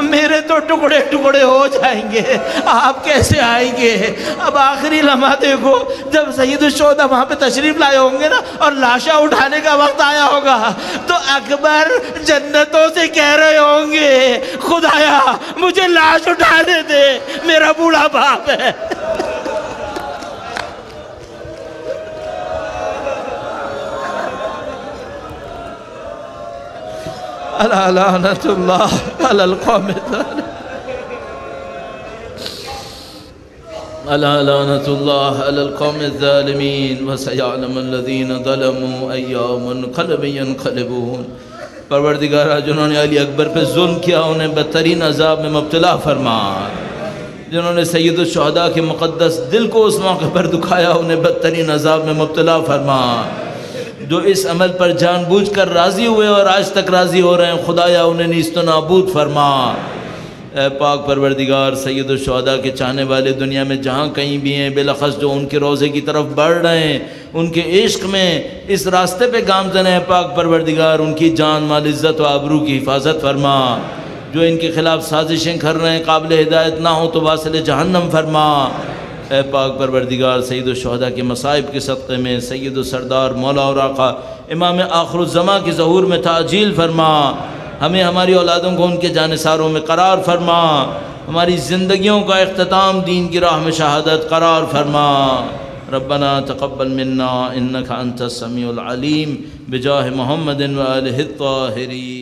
میرے تو ٹکڑے ٹکڑے ہو جائیں گے، آپ کیسے آئیں گے۔ اب آخری لمحہ دیکھو، جب سید الشہداء وہاں پہ تشریف لائے ہوں گے نا اور لاشا اٹھانے کا وقت آیا ہوگا تو اکبر جنتوں سے کہہ رہے ہوں گے خدایا مجھے لاش اٹھانے دے، میرا بوڑھا باپ ہے۔ الا لعنت اللہ علی القوم الظالمین، الا لعنت اللہ علی القوم الظالمین، وسیعلم الذین ظلموا ای منقلب ینقلبون۔ پروردگارہ جنہوں نے علی اکبر پہ ظلم کیا انہیں بدترین عذاب میں مبتلا فرما، جنہوں نے سید الشہداء کے مقدس دل کو اس موقع پر دکھایا انہیں بدترین عذاب میں مبتلا فرما، جو اس عمل پر جان بوجھ کر راضی ہوئے اور آج تک راضی ہو رہے ہیں خدایا انہیں نیست و نابود فرما، اے پاک پروردگار سید الشہداء کے چاہنے والے دنیا میں جہاں کہیں بھی ہیں، بالاخص جو ان کے روضے کی طرف بڑھ رہے ہیں، ان کے عشق میں اس راستے پہ گامزن ہے، پاک پروردگار ان کی جان مال عزت و آبرو کی حفاظت فرما، جو ان کے خلاف سازشیں کر رہے ہیں قابل ہدایت نہ ہو تو واصل جہنم فرما۔ اے پاک پروردگار سید الشہداء کے مصائب کے صدقے میں سید و سردار مولا اور آقا امام آخر الزماں کے ظہور میں تعجیل فرما، ہمیں ہماری اولادوں کو ان کے جانثاروں میں قرار فرما، ہماری زندگیوں کا اختتام دین کی راہ میں شہادت قرار فرما۔ ربنا تقبل منا انک انت السمیع العلیم بجاہ محمد و آلہ الطاہرین۔